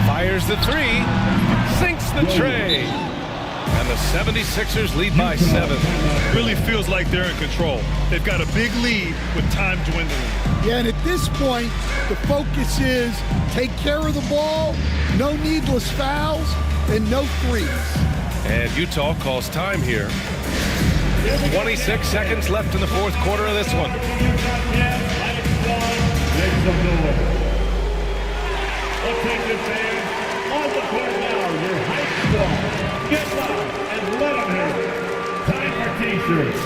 Fires the 3. Sinks the tray. And the 76ers lead by 7. Really feels like they're in control. They've got a big lead with time dwindling. Yeah, and at this point, the focus is take care of the ball, no needless fouls, and no threes. And Utah calls time here. 26 seconds left in the fourth quarter of this one. Attention fans, on the court now, your high squad. Get loud and let them hear. Time for t-shirts.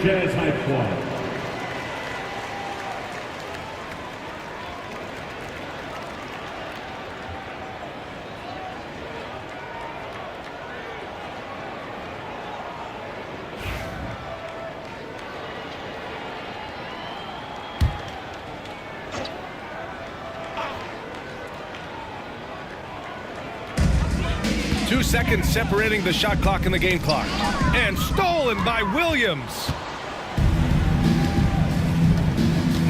Jazz High Squad. 2 seconds separating the shot clock and the game clock. And stolen by Williams.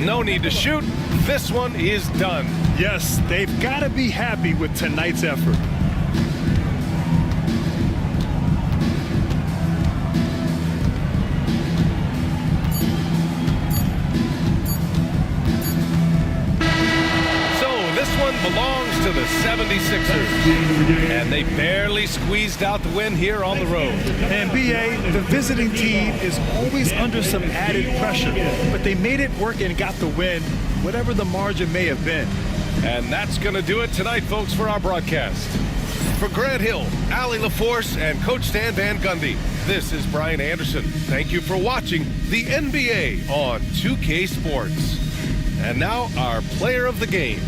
No need to shoot. This one is done. Yes, they've got to be happy with tonight's effort. Belongs to the 76ers. And they barely squeezed out the win here on the road. And B.A., the visiting team is always under some added pressure, but they made it work and got the win, whatever the margin may have been. And that's going to do it tonight, folks, for our broadcast. For Grant Hill, Allie LaForce, and Coach Stan Van Gundy, this is Brian Anderson. Thank you for watching the NBA on 2K Sports. And now our player of the game.